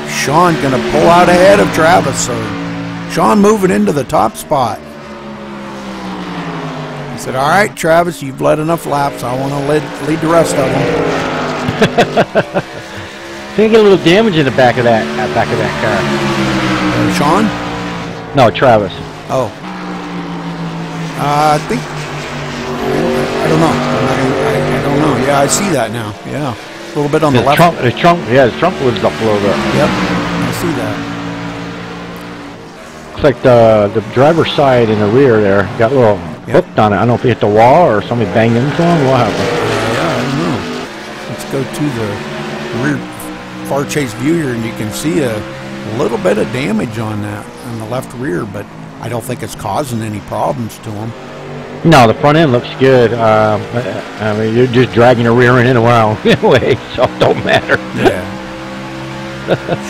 Sean going to pull out ahead of Travis. So Sean moving into the top spot. He said, all right, Travis, you've led enough laps. I want to lead the rest of them. I think get a little damage in the back of that car. Sean? No, Travis. Oh. I think, I don't know. I don't know. Yeah, I see that now. Yeah. A little bit on the left. His trunk lives up a little bit. Yep. I see that. Looks like the driver's side in the rear there got a little hooked on it. I don't know if he hit the wall or somebody banged into him. What happened? Yeah, I don't know. Let's go to the rear far chase view here, and you can see a little bit of damage on that, on the left rear, but I don't think it's causing any problems to him. No, the front end looks good. I mean, you're just dragging the rear end around anyway, so it don't matter. Yeah.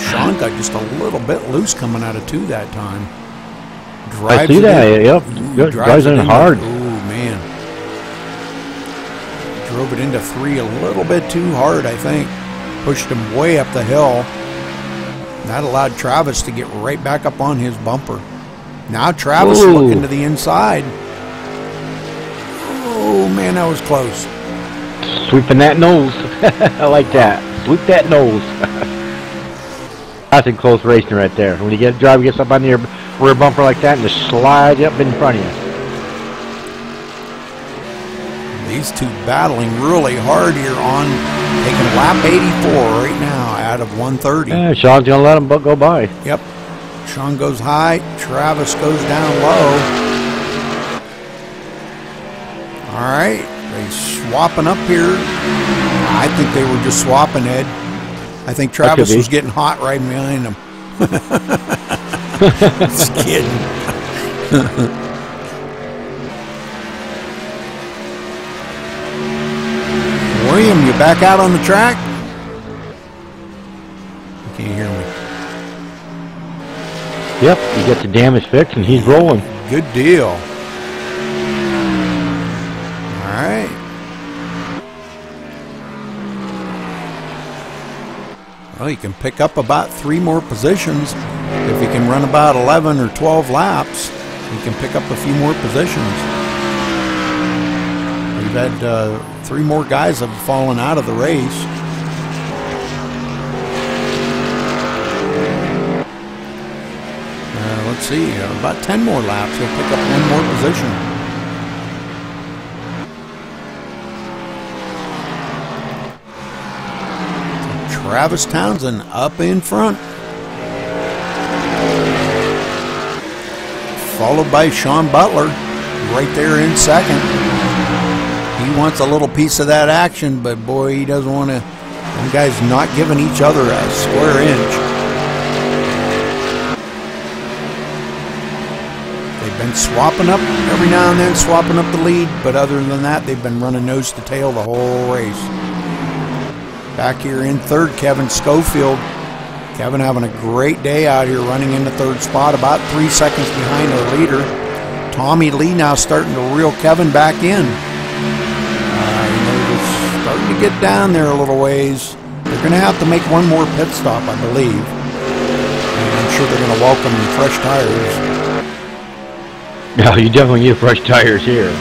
Sean got just a little bit loose coming out of two that time. I see that. Yep. Drives it in hard. Oh, man. Drove it into three a little bit too hard, I think. Pushed him way up the hill. That allowed Travis to get right back up on his bumper. Now Travis looking to the inside. Oh, man, that was close. Sweeping that nose. I like that. Sweep that nose. That's in close racing right there. When you get a driver gets up on your rear bumper like that and just slides up in front of you. These two battling really hard here on taking lap 84 right now out of 130. Yeah, Sean's going to let him go by. Yep. Sean goes high. Travis goes down low. All right. They swapping up here. I think they were just swapping, Ed. I think Travis was getting hot right behind him. Just kidding. William, you back out on the track? You can't hear me. Yep, he gets the damage fixed and he's rolling. Good deal. All right. Well, he can pick up about 3 more positions. If he can run about 11 or 12 laps, he can pick up a few more positions. We've had 3 more guys have fallen out of the race. Let's see, about 10 more laps, he'll pick up 1 more position. Travis Townsend up in front, followed by Sean Butler right there in second. He wants a little piece of that action, but boy, he doesn't want to. Them guys not giving each other a square inch. They've been swapping up every now and then, swapping up the lead, but other than that, they've been running nose to tail the whole race. Back here in third, Kevin Schofield. Kevin having a great day out here, running in the third spot, about 3 seconds behind our leader. Tommy Lee now starting to reel Kevin back in. They're starting to get down there a little ways. They're going to have to make 1 more pit stop, I believe. And I'm sure they're going to welcome fresh tires. No, you definitely need fresh tires here.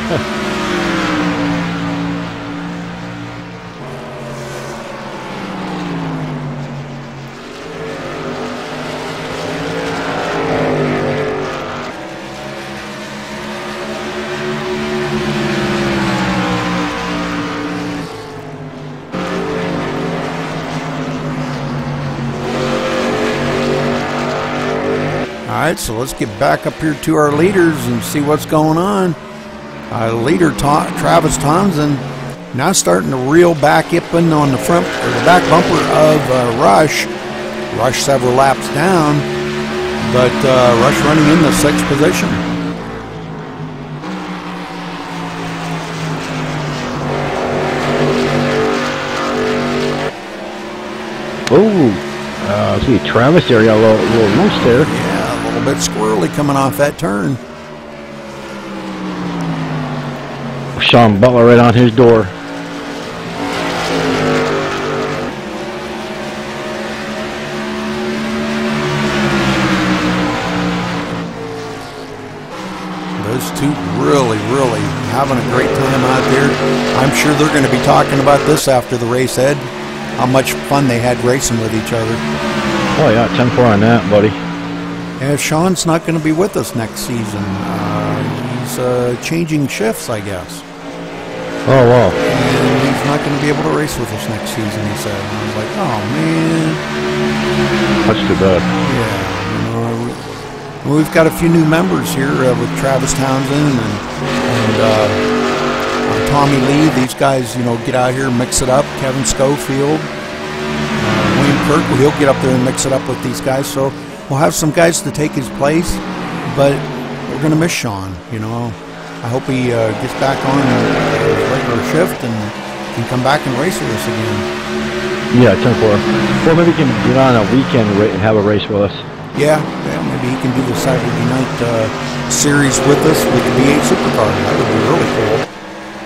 Alright, so let's get back up here to our leaders and see what's going on. Leader Travis Townsend now starting to reel back up in on the front, or the back bumper of Rush. Rush several laps down, but Rush running in the 6th position. Oh, see Travis there got a little loose there. Yeah, a little bit squirrely coming off that turn. Sean Butler right on his door. Those two really having a great time out there. I'm sure they're going to be talking about this after the race, Ed. How much fun they had racing with each other. Oh yeah, 10-4 on that, buddy. Yeah, Sean's not going to be with us next season. He's changing shifts, I guess. Oh wow. And he's not going to be able to race with us next season, he said. And I was like, oh man. That's too bad. Yeah, we've got a few new members here with Travis Townsend and Tommy Lee. These guys, get out here and mix it up. Kevin Schofield, William Kirk, he'll get up there and mix it up with these guys. So we'll have some guys to take his place, but we're going to miss Sean, I hope he gets back on his regular shift and can come back and race with us again. Yeah, 10-4. Well, maybe he can get on a weekend and have a race with us. Yeah, maybe he can do the Saturday night series with us with the V8 Supercar. That would be really cool.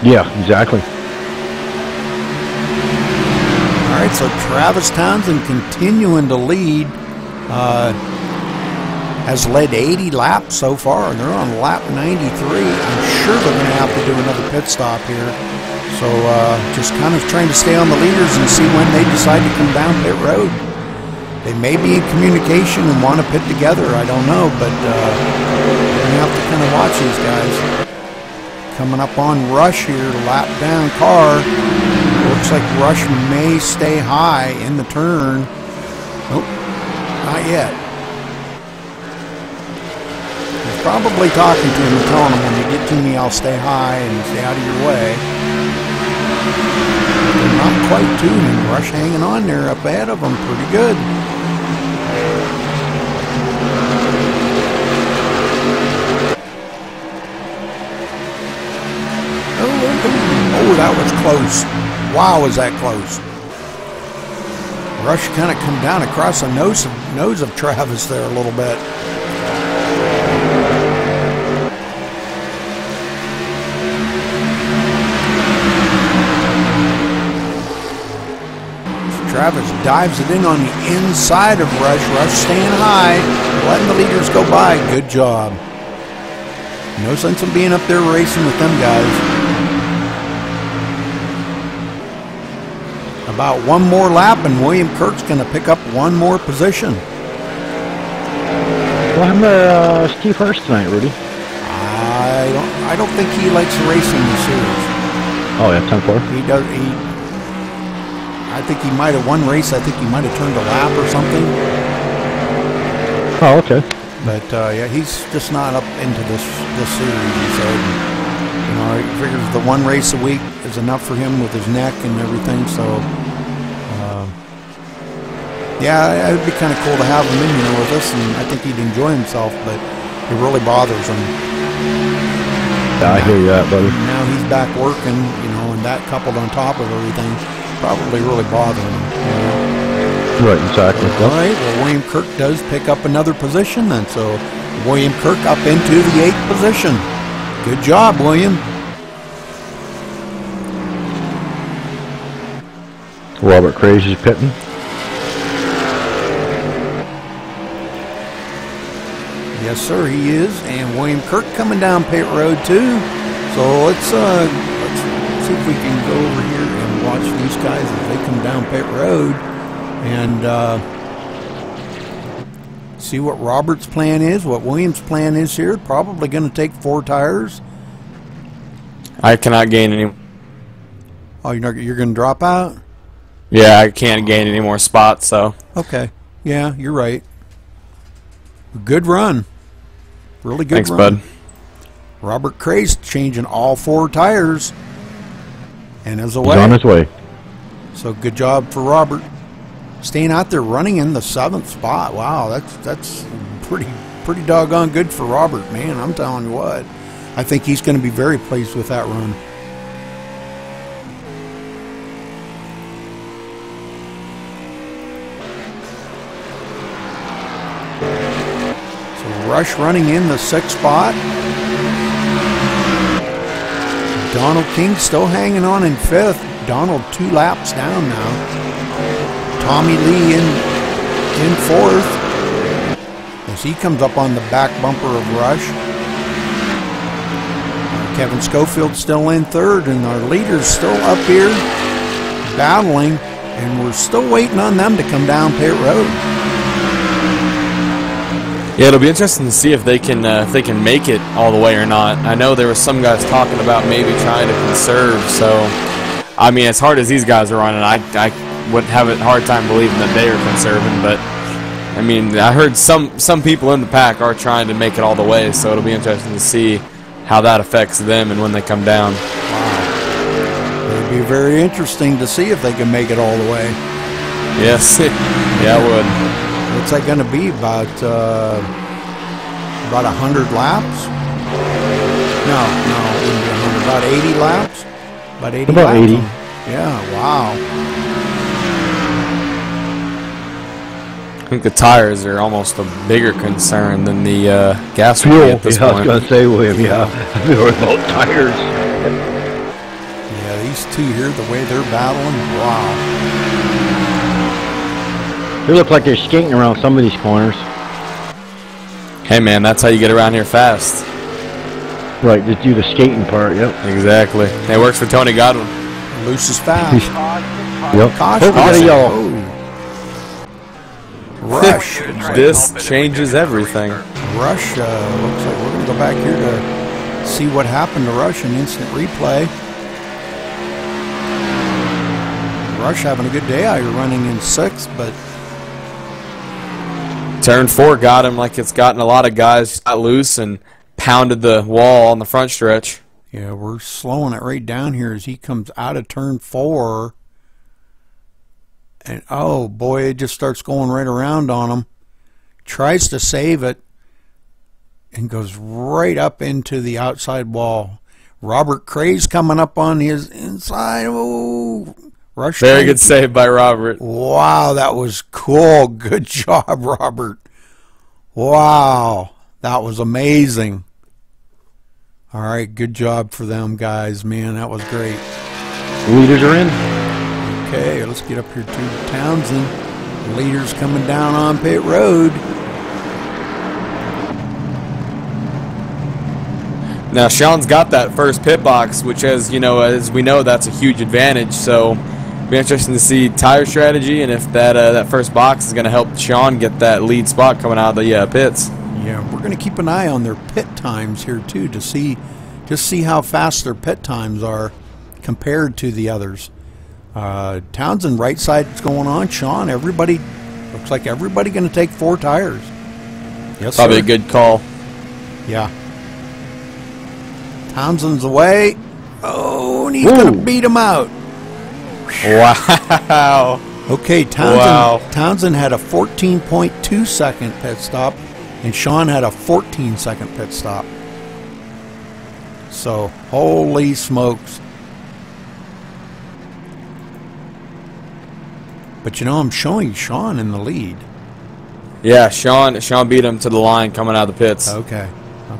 Yeah, exactly. All right, so Travis Townsend continuing to lead. Has led 80 laps so far, and they're on lap 93. I'm sure they're going to have to do another pit stop here. So just kind of trying to stay on the leaders and see when they decide to come down pit road. They may be in communication and want to pit together. I don't know, but we're going to have to kind of watch these guys. Coming up on Rush here, lap down car. Looks like Rush may stay high in the turn. Nope, not yet. Probably talking to him and telling him, when you get to me, I'll stay high and stay out of your way. They're not quite tuning. Rush hanging on there up ahead of them pretty good. Oh, that was close. Wow, was that close. Rush kind of come down across the nose of Travis there a little bit. Travis dives it in on the inside of Rush. Rush staying high, letting the leaders go by. Good job. No sense in being up there racing with them guys. About one more lap, and William Kirk's going to pick up one more position. Well, I'm Steve Hurst tonight, Rudy. I don't think he likes racing the series. Oh yeah, 10-4. He does. I think he might have one race. I think he might have turned a lap or something. Oh, okay. But yeah, he's just not up into this series. He said, you know, he figures the one race a week is enough for him with his neck and everything. So, yeah, it would be kind of cool to have him in, you know, with us, and I think he'd enjoy himself. But it really bothers him. Yeah, I hear you out, buddy. Now he's back working, you know, and that coupled on top of everything, probably really bothering him. You know? Right, exactly. All right, well, William Kirk does pick up another position then, so William Kirk up into the 8th position. Good job, William. Robert Crazy's pitting. Yes, sir, he is, and William Kirk coming down pit road too. So let's see if we can go over here and watch these guys as they come down pit road, and see what Robert's plan is, what Williams' plan is here. Probably going to take 4 tires. I cannot gain any. Oh, you're going to drop out? Yeah, I can't gain any more spots, so. Okay. Yeah, you're right. Good run. Really good Thanks, run. bud. Robert Craze changing all 4 tires. And is away. He's on his way. So good job for Robert. Staying out there running in the 7th spot. Wow, that's pretty doggone good for Robert, man. I'm telling you what. I think he's going to be very pleased with that run. So Rush running in the 6th spot. Donald King still hanging on in 5th. Donald 2 laps down now. Tommy Lee in 4th. As he comes up on the back bumper of Rush. Kevin Schofield still in 3rd, and our leaders still up here battling, and we're still waiting on them to come down pit road. Yeah, it'll be interesting to see if they can make it all the way or not. I know there were some guys talking about maybe trying to conserve. So, I mean, as hard as these guys are running, I would have a hard time believing that they are conserving. But I mean, I heard some people in the pack are trying to make it all the way. So it'll be interesting to see how that affects them and when they come down. Wow, it'd be very interesting to see if they can make it all the way. Yes, yeah, it would. What's that going to be, about 100 laps? No, it wouldn't be 100. About 80 laps? About 80 about laps? 80. Yeah, wow. I think the tires are almost a bigger concern than the gas Fuel. at this I was point. going to say, William, yeah. We were about tires. Yeah, these two here, the way they're battling, wow. They look like they're skating around some of these corners. Hey, man, that's how you get around here fast. Right, just do the skating part, yep. Exactly. It works for Tony Godwin. Loose is fast. Yep. Caution. Oh, we got a yellow. Oh. Rush. This changes everything. Rush, looks like we're going to go back here to see what happened to Rush in instant replay. Rush having a good day out here running in 6th, but Turn 4 got him like it's gotten a lot of guys. Got loose and pounded the wall on the front stretch. yeah, we're slowing it right down here as he comes out of turn 4. And oh boy, it just starts going right around on him. Tries to save it and goes right up into the outside wall. Robert Craze coming up on his inside. Oh, Rush. Very good save by Robert. Wow, that was cool. Good job, Robert. Wow, that was amazing. All right, good job for them guys, man. That was great. The leaders are in. Okay, let's get up here to Townsend. Leaders coming down on pit road. Now Sean's got that first pit box, which, as you know, as we know, that's a huge advantage. So it'll be interesting to see tire strategy and if that first box is going to help Sean get that lead spot coming out of the pits. Yeah, we're going to keep an eye on their pit times here too to see how fast their pit times are compared to the others. Townsend right side's going on. Sean, everybody looks like everybody going to take 4 tires. Yes, probably sir. a good call. Yeah. Townsend's away. Oh, and he's going to beat him out. Wow. Okay, Townsend had a 14.2 second pit stop, and Sean had a 14-second pit stop. So, holy smokes. But you know, I'm showing Sean in the lead. Yeah, Sean beat him to the line coming out of the pits. Okay.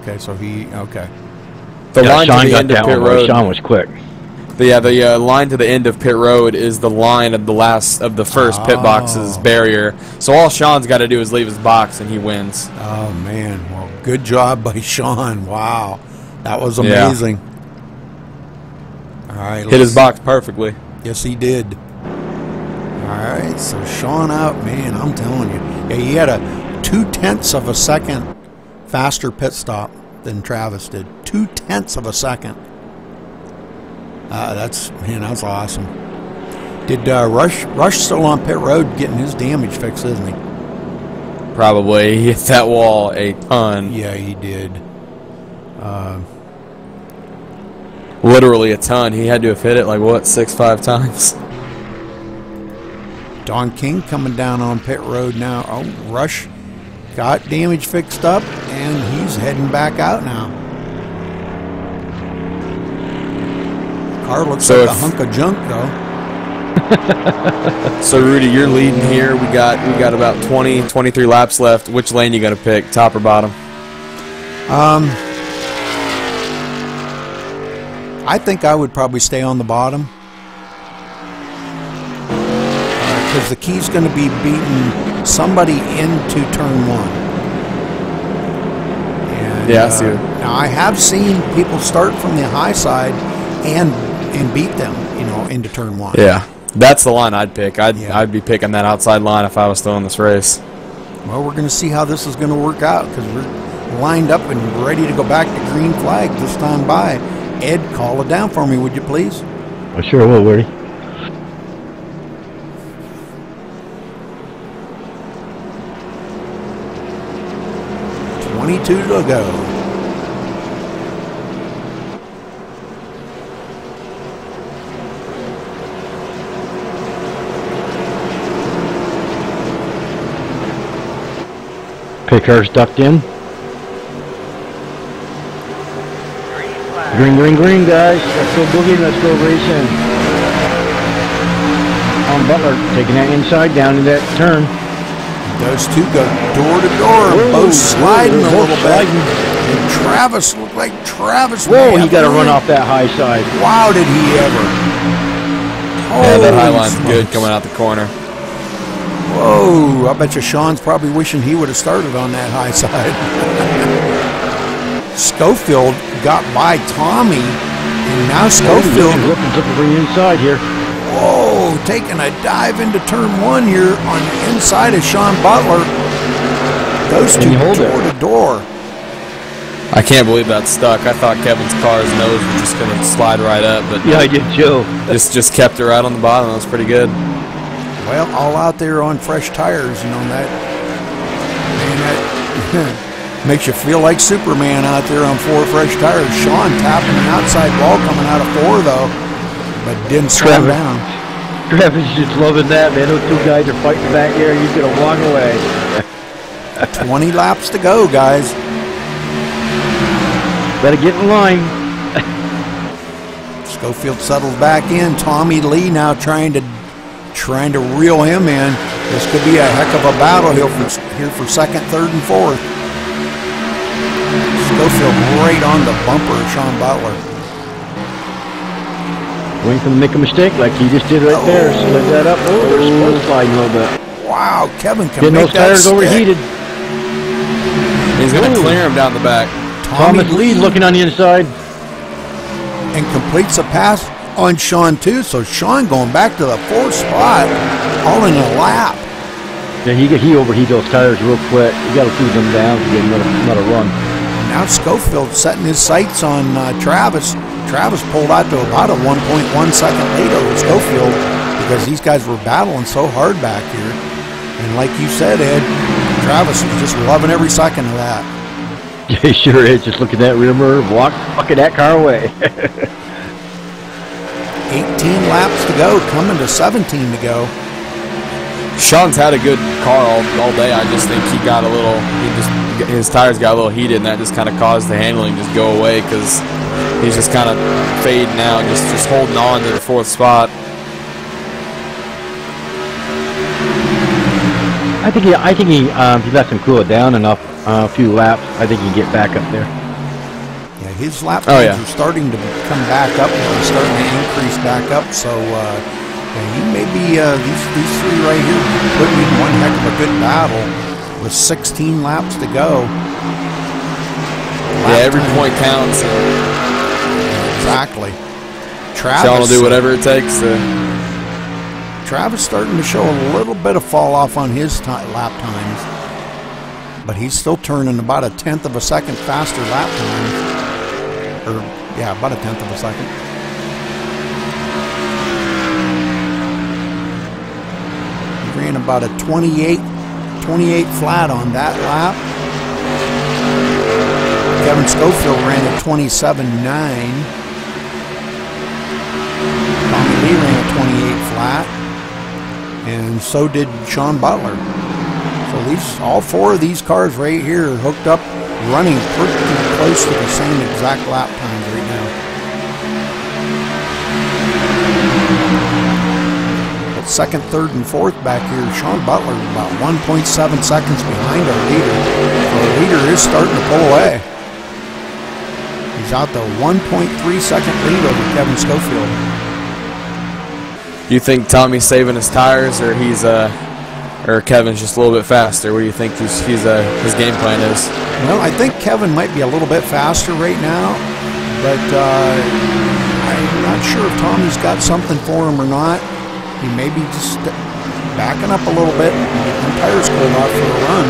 Okay, so okay. The line Sean to the got end of that pit one. road. Sean was quick. The line to the end of pit road is the line of the first pit box's barrier. So all Sean's got to do is leave his box and he wins. Oh man, well, good job by Sean. Wow, that was amazing. Yeah. All right, hit his box perfectly. Yes, he did. All right, so Sean out, man. I'm telling you, yeah, he had a 0.2 of a second faster pit stop than Travis did. 0.2 of a second. That's awesome. Did Rush still on pit road getting his damage fixed, isn't he? Probably. He hit that wall a ton. Yeah, he did. Literally a ton. He had to have hit it like, what, 6-5 times? Don King coming down on pit road now. Oh, Rush got damage fixed up, and he's heading back out now. Car looks like a hunk of junk, though. So, Rudy, you're leading here. We got about 23 laps left. Which lane you got to pick, top or bottom? I think I would probably stay on the bottom. Because the key's going to be beating somebody into turn 1. And, yeah, I see it. Now, I have seen people start from the high side and beat them, into turn 1. Yeah, that's the line I'd pick. I'd be picking that outside line if I was still in this race. Well, we're going to see how this is going to work out because we're lined up and ready to go back to green flag this time by. Ed, call it down for me, would you please? I sure will, Woody. $22 to go. Pit car's ducked in. Green, green, green, guys. Let's go boogie. Let's go racing. Butler taking that inside down to that turn. Those two go door to door, both sliding a little bit. And Travis looked like Travis. Whoa, he got to run off that high side. Wow, did he ever? Yeah, that high line's good coming out the corner. Whoa, I bet you Sean's probably wishing he would have started on that high side. Schofield got by Tommy, and now Schofield looking to the inside here. Whoa, taking a dive into turn 1 here on the inside of Sean Butler. Those two door to door. I can't believe that stuck. I thought Kevin's car's nose was just going to slide right up, but yeah, I did too. just kept it right on the bottom. That was pretty good. Well, all out there on fresh tires, that makes you feel like Superman out there on 4 fresh tires. Sean tapping the outside wall coming out of 4 though, but didn't slow down. Travis is just loving that, man. Those two guys are fighting back here. He's gonna walk away. 20 laps to go, guys. Better get in line. Schofield settles back in. Tommy Lee now trying to reel him in. This could be a heck of a battle here for second, third, and fourth. Schofield right on the bumper of Sean Butler. Waiting for them to make a mistake like he just did right there. Slid that up. Oh, they're sport sliding a little bit. Wow, Kevin can Getting make those that tires stick. overheated. He's going to clear him down the back. Thomas Lee looking on the inside. And completes a pass on Sean too. So Sean going back to the 4th spot, all in a lap. Yeah, he overheated those tires real quick. You got to cool them down to get another run. Now Schofield setting his sights on Travis. Travis pulled out to about a 1.1 second lead over Schofield because these guys were battling so hard back here. And like you said, Ed, Travis was just loving every second of that. He sure is. Just look at that rear mirror, walking that car away. 18 laps to go, coming to 17 to go. Sean's had a good car all day. I just think he got a little, his tires got a little heated, and that just kind of caused the handling just go away because he's just kind of fading out, just holding on to the 4th spot. I think he lets him cool it down enough, a few laps. I think he can get back up there. Yeah, his lap times are starting to come back up now. He's starting to increase back up. So he may be these three right here putting in one heck of a good battle with 16 laps to go. Yeah, every point counts. Exactly. Travis Sean will do whatever it takes to. Travis starting to show a little bit of fall off on his lap times, but he's still turning about a 1/10 of a second faster lap time. Or, yeah, about a 1/10 of a second. He ran about a 28 flat on that lap. Kevin Schofield ran a 27.9. Tommy Lee ran a 28 flat. And so did Sean Butler. So all 4 of these cars right here are hooked up, running pretty close to the same exact lap times right now. But 2nd, 3rd, and 4th back here, Sean Butler is about 1.7 seconds behind our leader. So the leader is starting to pull away. He's out the 1.3 second lead over Kevin Schofield. You think Tommy's saving his tires, or or Kevin's just a little bit faster? What do you think his game plan is? Well, I think Kevin might be a little bit faster right now, but I'm not sure if Tommy's got something for him or not. He may be just backing up a little bit and getting tires cooled off for a run.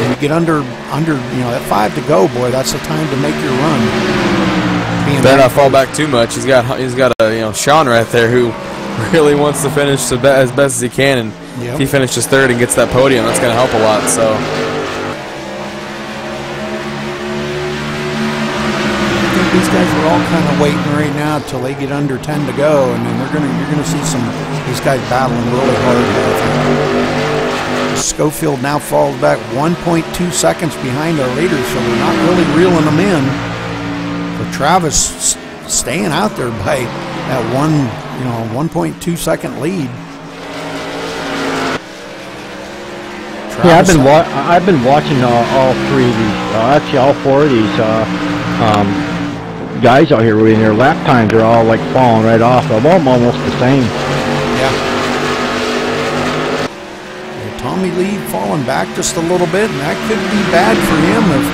When you get under that 5 to go, boy, that's the time to make your run. Better not fall back too much. He's got Sean right there who really wants to finish as best as he can, and if he finishes 3rd and gets that podium, that's going to help a lot. So I think these guys are all kind of waiting right now till they get under 10 to go, and then you're gonna see these guys battling really hard. Schofield now falls back 1.2 seconds behind our leader, so they're not really reeling them in. But Travis staying out there by that 1.2 second lead. Yeah, I've been watching all 3 of these, actually all 4 of these guys out here. Really, their lap times are all like falling right off. They're almost the same. Yeah. Tommy Lee falling back just a little bit, and that could be bad for him if,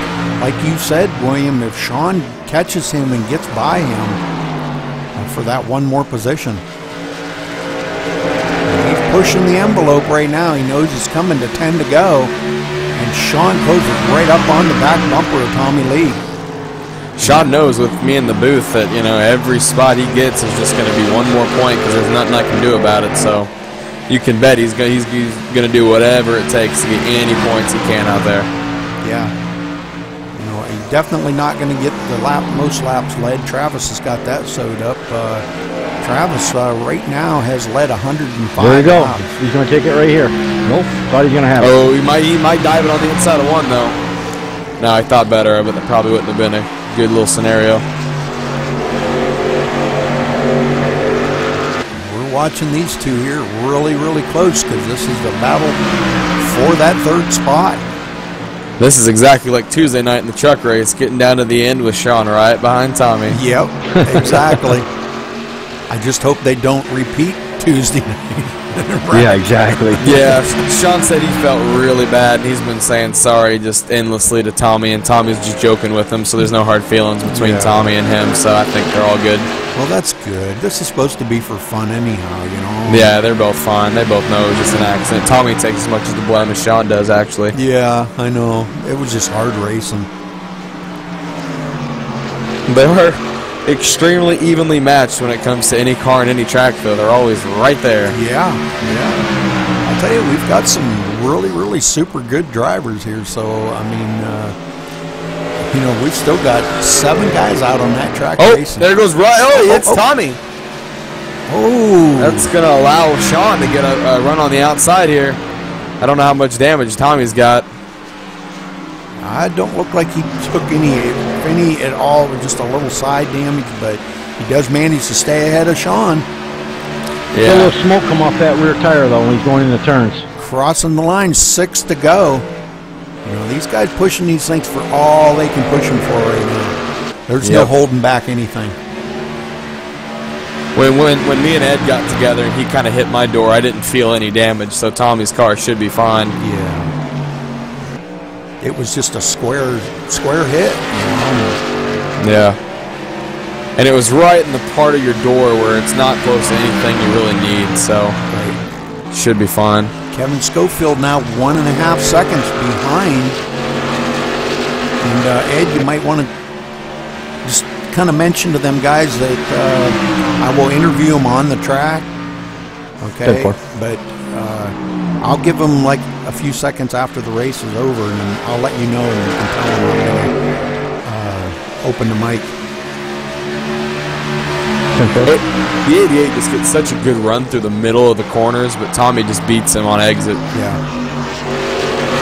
like you said, William, if Sean catches him and gets by him for that one more position. He's pushing the envelope right now. He knows it's coming to 10 to go, and Sean closes right up on the back bumper of Tommy Lee. Sean knows with me in the booth that every spot he gets is just going to be one more point because there's nothing I can do about it. So you can bet he's going to do whatever it takes to get any points he can out there. Yeah. He's definitely not going to get the most laps led. Travis has got that sewed up. Travis right now has led 105 There you go. laps. He's going to take it right here. Nope. Thought he was going to have it. Oh, he might dive it on the inside of 1 though. No, I thought better of it. That probably wouldn't have been a good little scenario. We're watching these two here really, really close because this is the battle for that 3rd spot. This is exactly like Tuesday night in the truck race, getting down to the end with Sean right behind Tommy. Yep, exactly. I just hope they don't repeat Tuesday night. Right. Yeah, exactly. Yeah, Sean said he felt really bad, and he's been saying sorry just endlessly to Tommy, and Tommy's just joking with him, so there's no hard feelings between Tommy and him, so I think they're all good. Well, that's good. This is supposed to be for fun anyhow, you know? Yeah, they're both fine. They both know it was just an accident. Tommy takes as much of the blame as Sean does, actually. Yeah, I know. It was just hard racing. They were extremely evenly matched when it comes to any car and any track, though. They're always right there. Yeah. I'll tell you, we've got some really, really super good drivers here. So, I mean, you know, we've still got 7 guys out on that track racing. There goes right. Oh, it's Tommy. Oh. That's going to allow Sean to get a run on the outside here. I don't know how much damage Tommy's got. I don't look like he took any at all, just a little side damage, but he does manage to stay ahead of Sean. Yeah. A little smoke come off that rear tire, though, when he's going in the turns. Crossing the line, 6 to go. You know, these guys pushing these things for all they can push them for right now. There's no holding back anything. When me and Ed got together and he kind of hit my door, I didn't feel any damage, so Tommy's car should be fine. Yeah. It was just a square hit, you know? Yeah. And it was right in the part of your door where it's not close to anything you really need, so should be fine. Kevin Schofield now 1.5 seconds behind. And Ed, you might want to just kind of mention to them guys that I will interview them on the track. Okay, but I'll give them like a few seconds after the race is over, and then I'll let you know, and you can tell them I'm going to open the mic. The 88 just gets such a good run through the middle of the corners, but Tommy just beats him on exit. Yeah.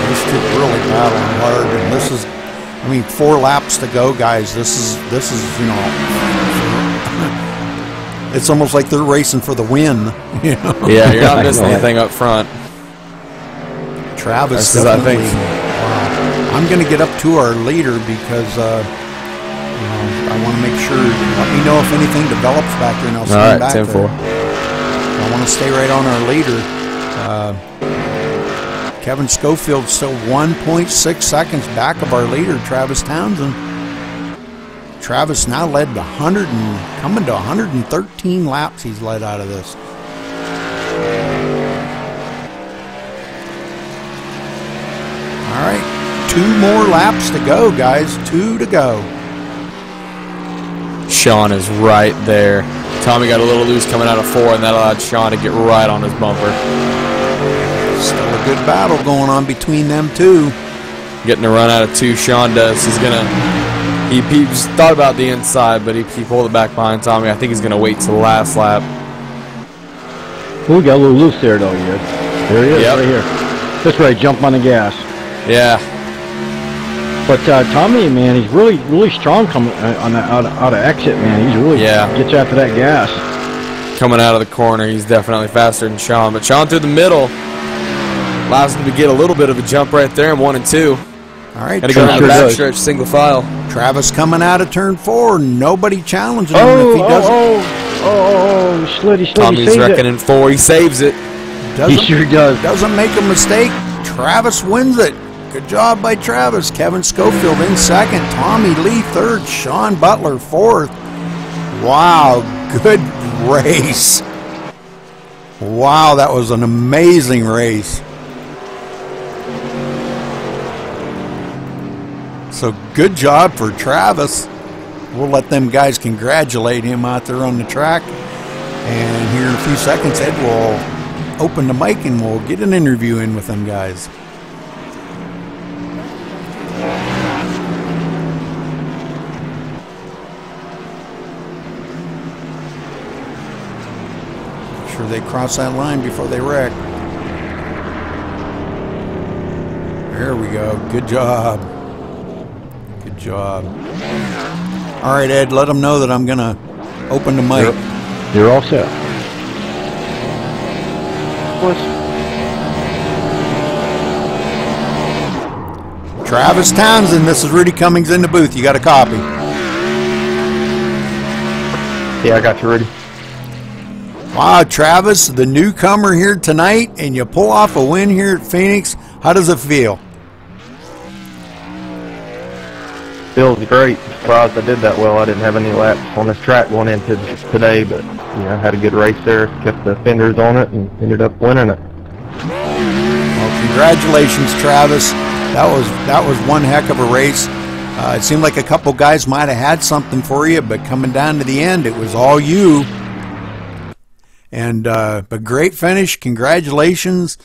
These two really battling hard, and this is, I mean, 4 laps to go, guys. This is, you know, it's almost like they're racing for the win. You know? Yeah, you're not missing anything up front. Travis, definitely. Wow. I'm going to get up to our leader because I want to make sure. Let me know if anything develops back there, and I'll stand back there. 10-4. I want to stay right on our leader. Kevin Schofield still 1.6 seconds back of our leader, Travis Townsend. Travis now led to coming to 113 laps he's led out of this. All right, 2 more laps to go, guys. 2 to go. Sean is right there. Tommy got a little loose coming out of 4, and that allowed Sean to get right on his bumper. Still a good battle going on between them two. Getting a run out of 2, Sean does. He's gonna. He just thought about the inside, but he pulled it back behind Tommy. I think he's gonna wait till the last lap. Ooh, we got a little loose there, though, you. There he is, right here. This way, jump on the gas. Yeah. But Tommy, man, he's really strong coming on that out of exit, man. He's really gets after that gas. Coming out of the corner, he's definitely faster than Sean. But Sean through the middle allows him to get a little bit of a jump right there in 1 and 2. All right, got to go down the backstretch, single file. Travis coming out of turn 4, nobody challenging him if he doesn't. He slid. Tommy's reckoning 4. He saves it. He sure does. Doesn't make a mistake. Travis wins it. Good job by Travis. Kevin Schofield in 2nd. Tommy Lee 3rd. Sean Butler 4th. Wow, good race. Wow, that was an amazing race. So good job for Travis. We'll let them guys congratulate him out there on the track. And here in a few seconds, Ed will open the mic and we'll get an interview in with them guys. Make sure they cross that line before they wreck. There we go. Good job. Good job. All right, Ed, let them know that I'm going to open the mic. You're all set. Travis Townsend, this is Rudy Cummings in the booth. You got a copy? Yeah, I got you, Rudy. Wow, Travis, the newcomer here tonight, and you pull off a win here at Phoenix. How does it feel? Feels great. Surprised I did that well. I didn't have any laps on this track going into today, but I had a good race there. Kept the fenders on it and ended up winning it. Well, congratulations, Travis. That was one heck of a race. It seemed like a couple guys might have had something for you, but coming down to the end, it was all you. And but great finish. Congratulations.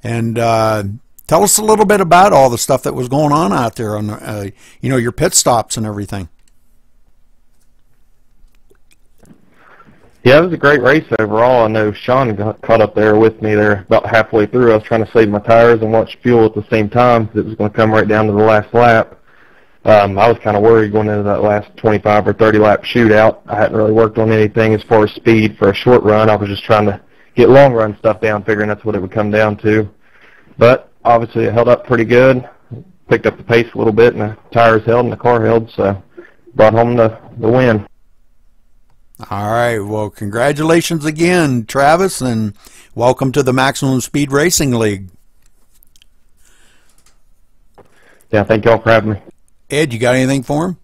And tell us a little bit about all the stuff that was going on out there on your pit stops and everything. Yeah, it was a great race overall. I know Sean got caught up there with me there about halfway through. I was trying to save my tires and watch fuel at the same time because it was going to come right down to the last lap. I was kind of worried going into that last 25 or 30 lap shootout. I hadn't really worked on anything as far as speed for a short run. I was just trying to get long run stuff down, figuring that's what it would come down to. But obviously it held up pretty good. Picked up the pace a little bit, and the tires held and the car held, so brought home the win. All right. Well, congratulations again, Travis, and welcome to the Maximum Speed Racing League. Yeah, thank y'all for having me. Ed, you got anything for him?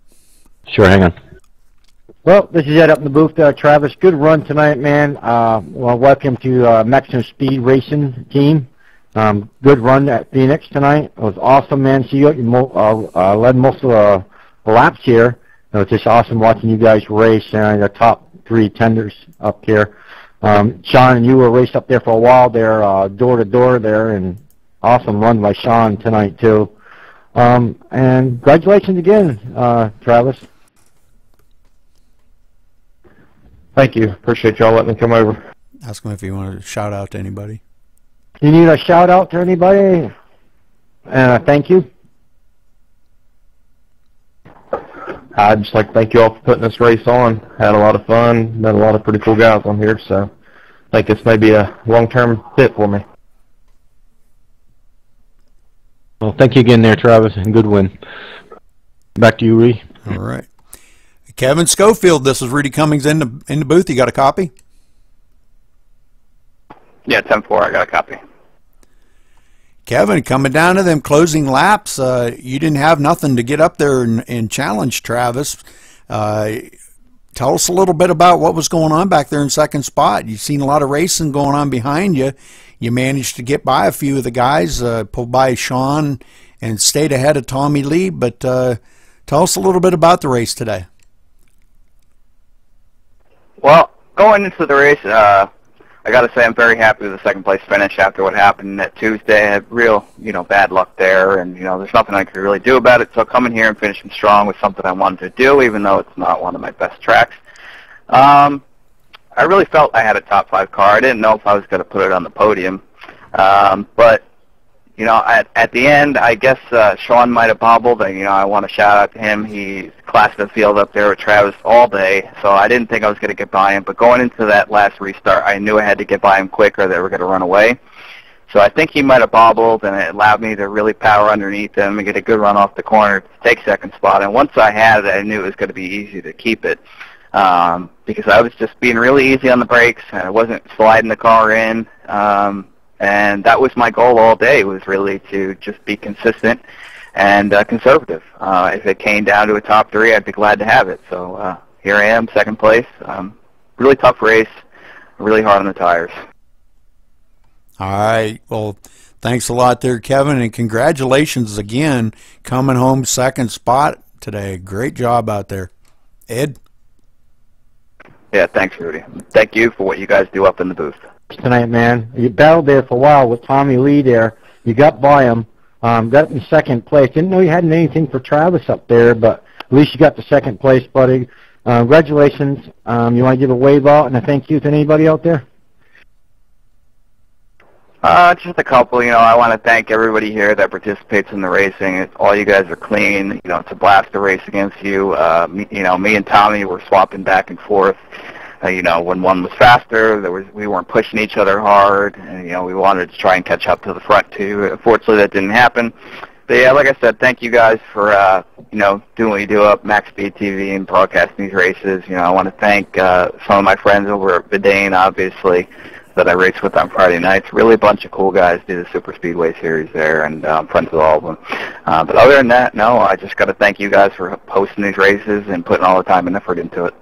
Sure, hang on. Well, this is Ed up in the booth. Travis, good run tonight, man. Well, welcome to Maximum Speed Racing team. Good run at Phoenix tonight. It was awesome, man. See, you led most of the laps here. It was just awesome watching you guys race, the top 3 tenders up here. Sean and you were raced up there for a while there, door to door there, and awesome run by Sean tonight too. And congratulations again, Travis. Thank you. Appreciate y'all letting me come over. Ask him if you want to shout out to anybody. You need a shout out to anybody? Thank you. I'd just like to thank you all for putting this race on. Had a lot of fun. Met a lot of pretty cool guys on here, so I think this may be a long-term fit for me. Well, thank you again there, Travis, and good win. Back to you, Ree. All right. Kevin Schofield, this is Rudy Cummings in the booth. You got a copy? Yeah, 10-4, I got a copy. Kevin, coming down to them closing laps, you didn't have nothing to get up there and challenge Travis. Tell us a little bit about what was going on back there in second spot. You've seen a lot of racing going on behind you. You managed to get by a few of the guys, pulled by Sean, and stayed ahead of Tommy Lee. But tell us a little bit about the race today. Well, going into the race, I got to say I'm very happy with the second place finish after what happened that Tuesday. I had real, bad luck there, and, there's nothing I could really do about it. So coming here and finishing strong was something I wanted to do, even though it's not one of my best tracks. I really felt I had a top 5 car. I didn't know if I was going to put it on the podium. But, at the end, I guess Sean might have bobbled. And, I want to shout out to him. He classed the field up there with Travis all day, so I didn't think I was going to get by him. But going into that last restart, I knew I had to get by him quick or they were going to run away. So I think he might have bobbled, and it allowed me to really power underneath him and get a good run off the corner to take second spot. And once I had it, I knew it was going to be easy to keep it. Because I was just being really easy on the brakes, and I wasn't sliding the car in. And that was my goal all day, was really to just be consistent and conservative. If it came down to a top 3, I'd be glad to have it. So here I am, second place. Really tough race, really hard on the tires. All right. Well, thanks a lot there, Kevin, and congratulations again coming home second spot today. Great job out there. Ed? Yeah, thanks, Rudy. Thank you for what you guys do up in the booth. Tonight, man. You battled there for a while with Tommy Lee there. You got by him. Got in second place. Didn't know you had anything for Travis up there, but at least you got the second place, buddy. Congratulations. You want to give a wave out and a thank you to anybody out there? Just a couple. I want to thank everybody here that participates in the racing. All you guys are clean. It's a blast to race against you. Me and Tommy were swapping back and forth. When one was faster, we weren't pushing each other hard, and we wanted to try and catch up to the front too. Unfortunately, that didn't happen. But yeah, like I said, thank you guys for doing what you do up MaxSpeedTV and broadcasting these races. I want to thank some of my friends over at Vidane, obviously, that I race with on Friday nights. Really a bunch of cool guys do the Super Speedway Series there, and I'm friends with all of them. But other than that, no, I just got to thank you guys for hosting these races and putting all the time and effort into it.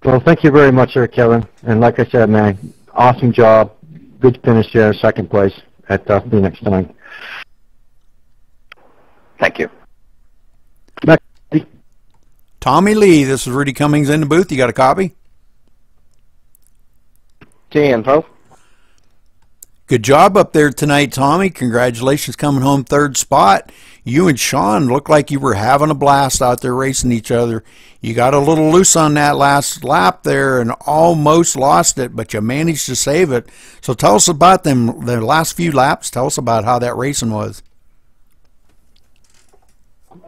Well, thank you very much, sir, Kevin. And like I said, man, awesome job. Good finish there, second place at Phoenix tonight. Thank you. Tommy Lee, this is Rudy Cummings in the booth. You got a copy? 10, folks. Good job up there tonight, Tommy. Congratulations coming home third spot. You and Sean looked like you were having a blast out there racing each other. You got a little loose on that last lap there and almost lost it, but you managed to save it. So tell us about the last few laps. Tell us about how that racing was.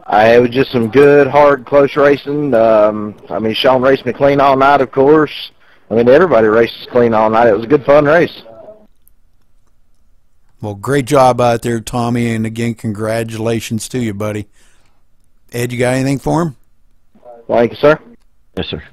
It was just some good, hard, close racing. I mean, Sean raced me clean all night, of course. I mean, everybody races clean all night. It was a good, fun race. Well, great job out there, Tommy, and again, congratulations to you, buddy. Ed, you got anything for him? Thank you, sir. Yes, sir.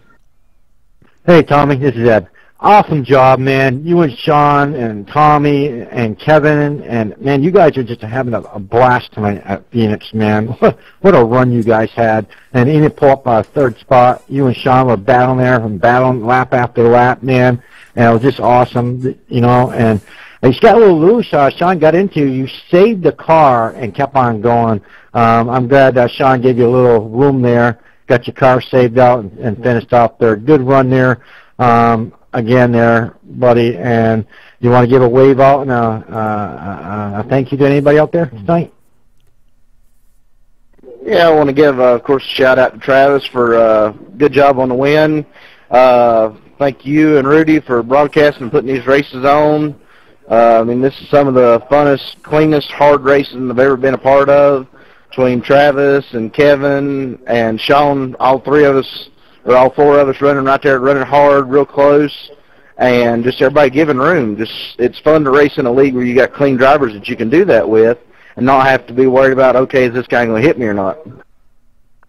Hey, Tommy, this is Ed. Awesome job, man. You and Sean and Tommy and Kevin, and, man, you guys are just having a blast tonight at Phoenix, man. What a run you guys had. And in it, pull up third spot. You and Sean were battling there and battling lap after lap, man. And it was just awesome, and you got a little loose. Sean got into you. saved the car and kept on going. I'm glad Sean gave you a little room there, got your car saved out and finished off there. Good run there. Again there, buddy, and you want to give a wave out and a thank you to anybody out there tonight? Yeah, I want to give, of course, a shout-out to Travis for good job on the win. Thank you and Rudy for broadcasting and putting these races on. I mean, this is some of the funnest, cleanest, hard racing I've ever been a part of, between Travis and Kevin and Sean, all three of us, or all four of us running right there, running hard, real close, and just everybody giving room. It's fun to race in a league where you got clean drivers that you can do that with and not have to be worried about, okay, is this guy going to hit me or not?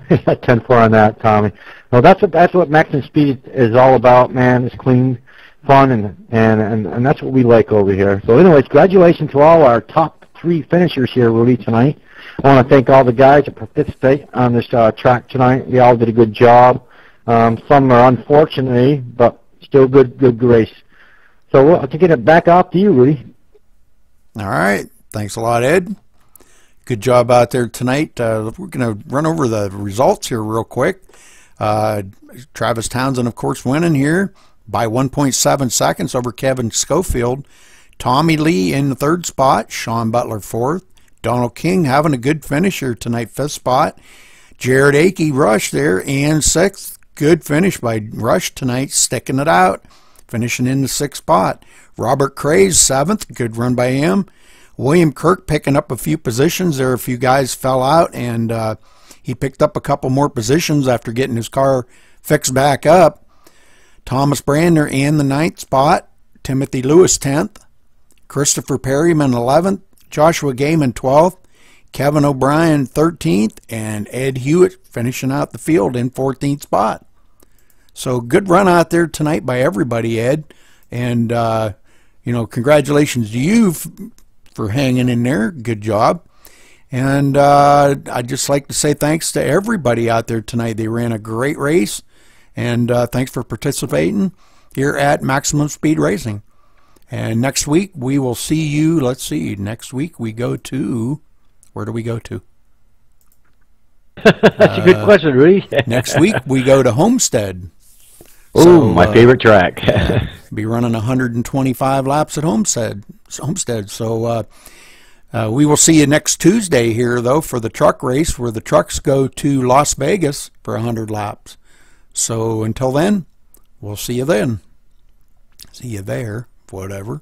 10-4 on that, Tommy. Well, that's what Max and Speed is all about, man. It's clean, fun, and that's what we like over here. So anyways, congratulations to all our top 3 finishers here, Rudy, tonight. I want to thank all the guys that participate on this track tonight. They all did a good job. Some are unfortunately, but still good race. So I'll take it back off to you, Rudy. All right. Thanks a lot, Ed. Good job out there tonight. We're going to run over the results here real quick. Travis Townsend, of course, winning here by 1.7 seconds over Kevin Schofield. Tommy Lee in the third spot. Sean Butler fourth. Donald King having a good finish here tonight, fifth spot. Jared Akey Rush there and sixth. Good finish by Rush tonight, sticking it out, finishing in the sixth spot. Robert Craze seventh. Good run by him. William Kirk picking up a few positions there. A few guys fell out, and he picked up a couple more positions after getting his car fixed back up. Thomas Brander in the ninth spot. Timothy Lewis 10th. Christopher Perryman 11th. Joshua Gaiman 12th. Kevin O'Brien 13th. And Ed Hewitt finishing out the field in 14th spot. So good run out there tonight by everybody, Ed. And, congratulations to you for hanging in there. Good job. And I'd just like to say thanks to everybody out there tonight. They ran a great race. And thanks for participating here at Maximum Speed Racing. And next week we will see you. Let's see. Next week we go to... Where do we go to? That's a good question, Rudy. Next week we go to Homestead. Ooh, So, my favorite track. Be running 125 laps at Homestead. So we will see you next Tuesday here, though, for the truck race, where the trucks go to Las Vegas for 100 laps. So until then, we'll see you then. See you there, whatever.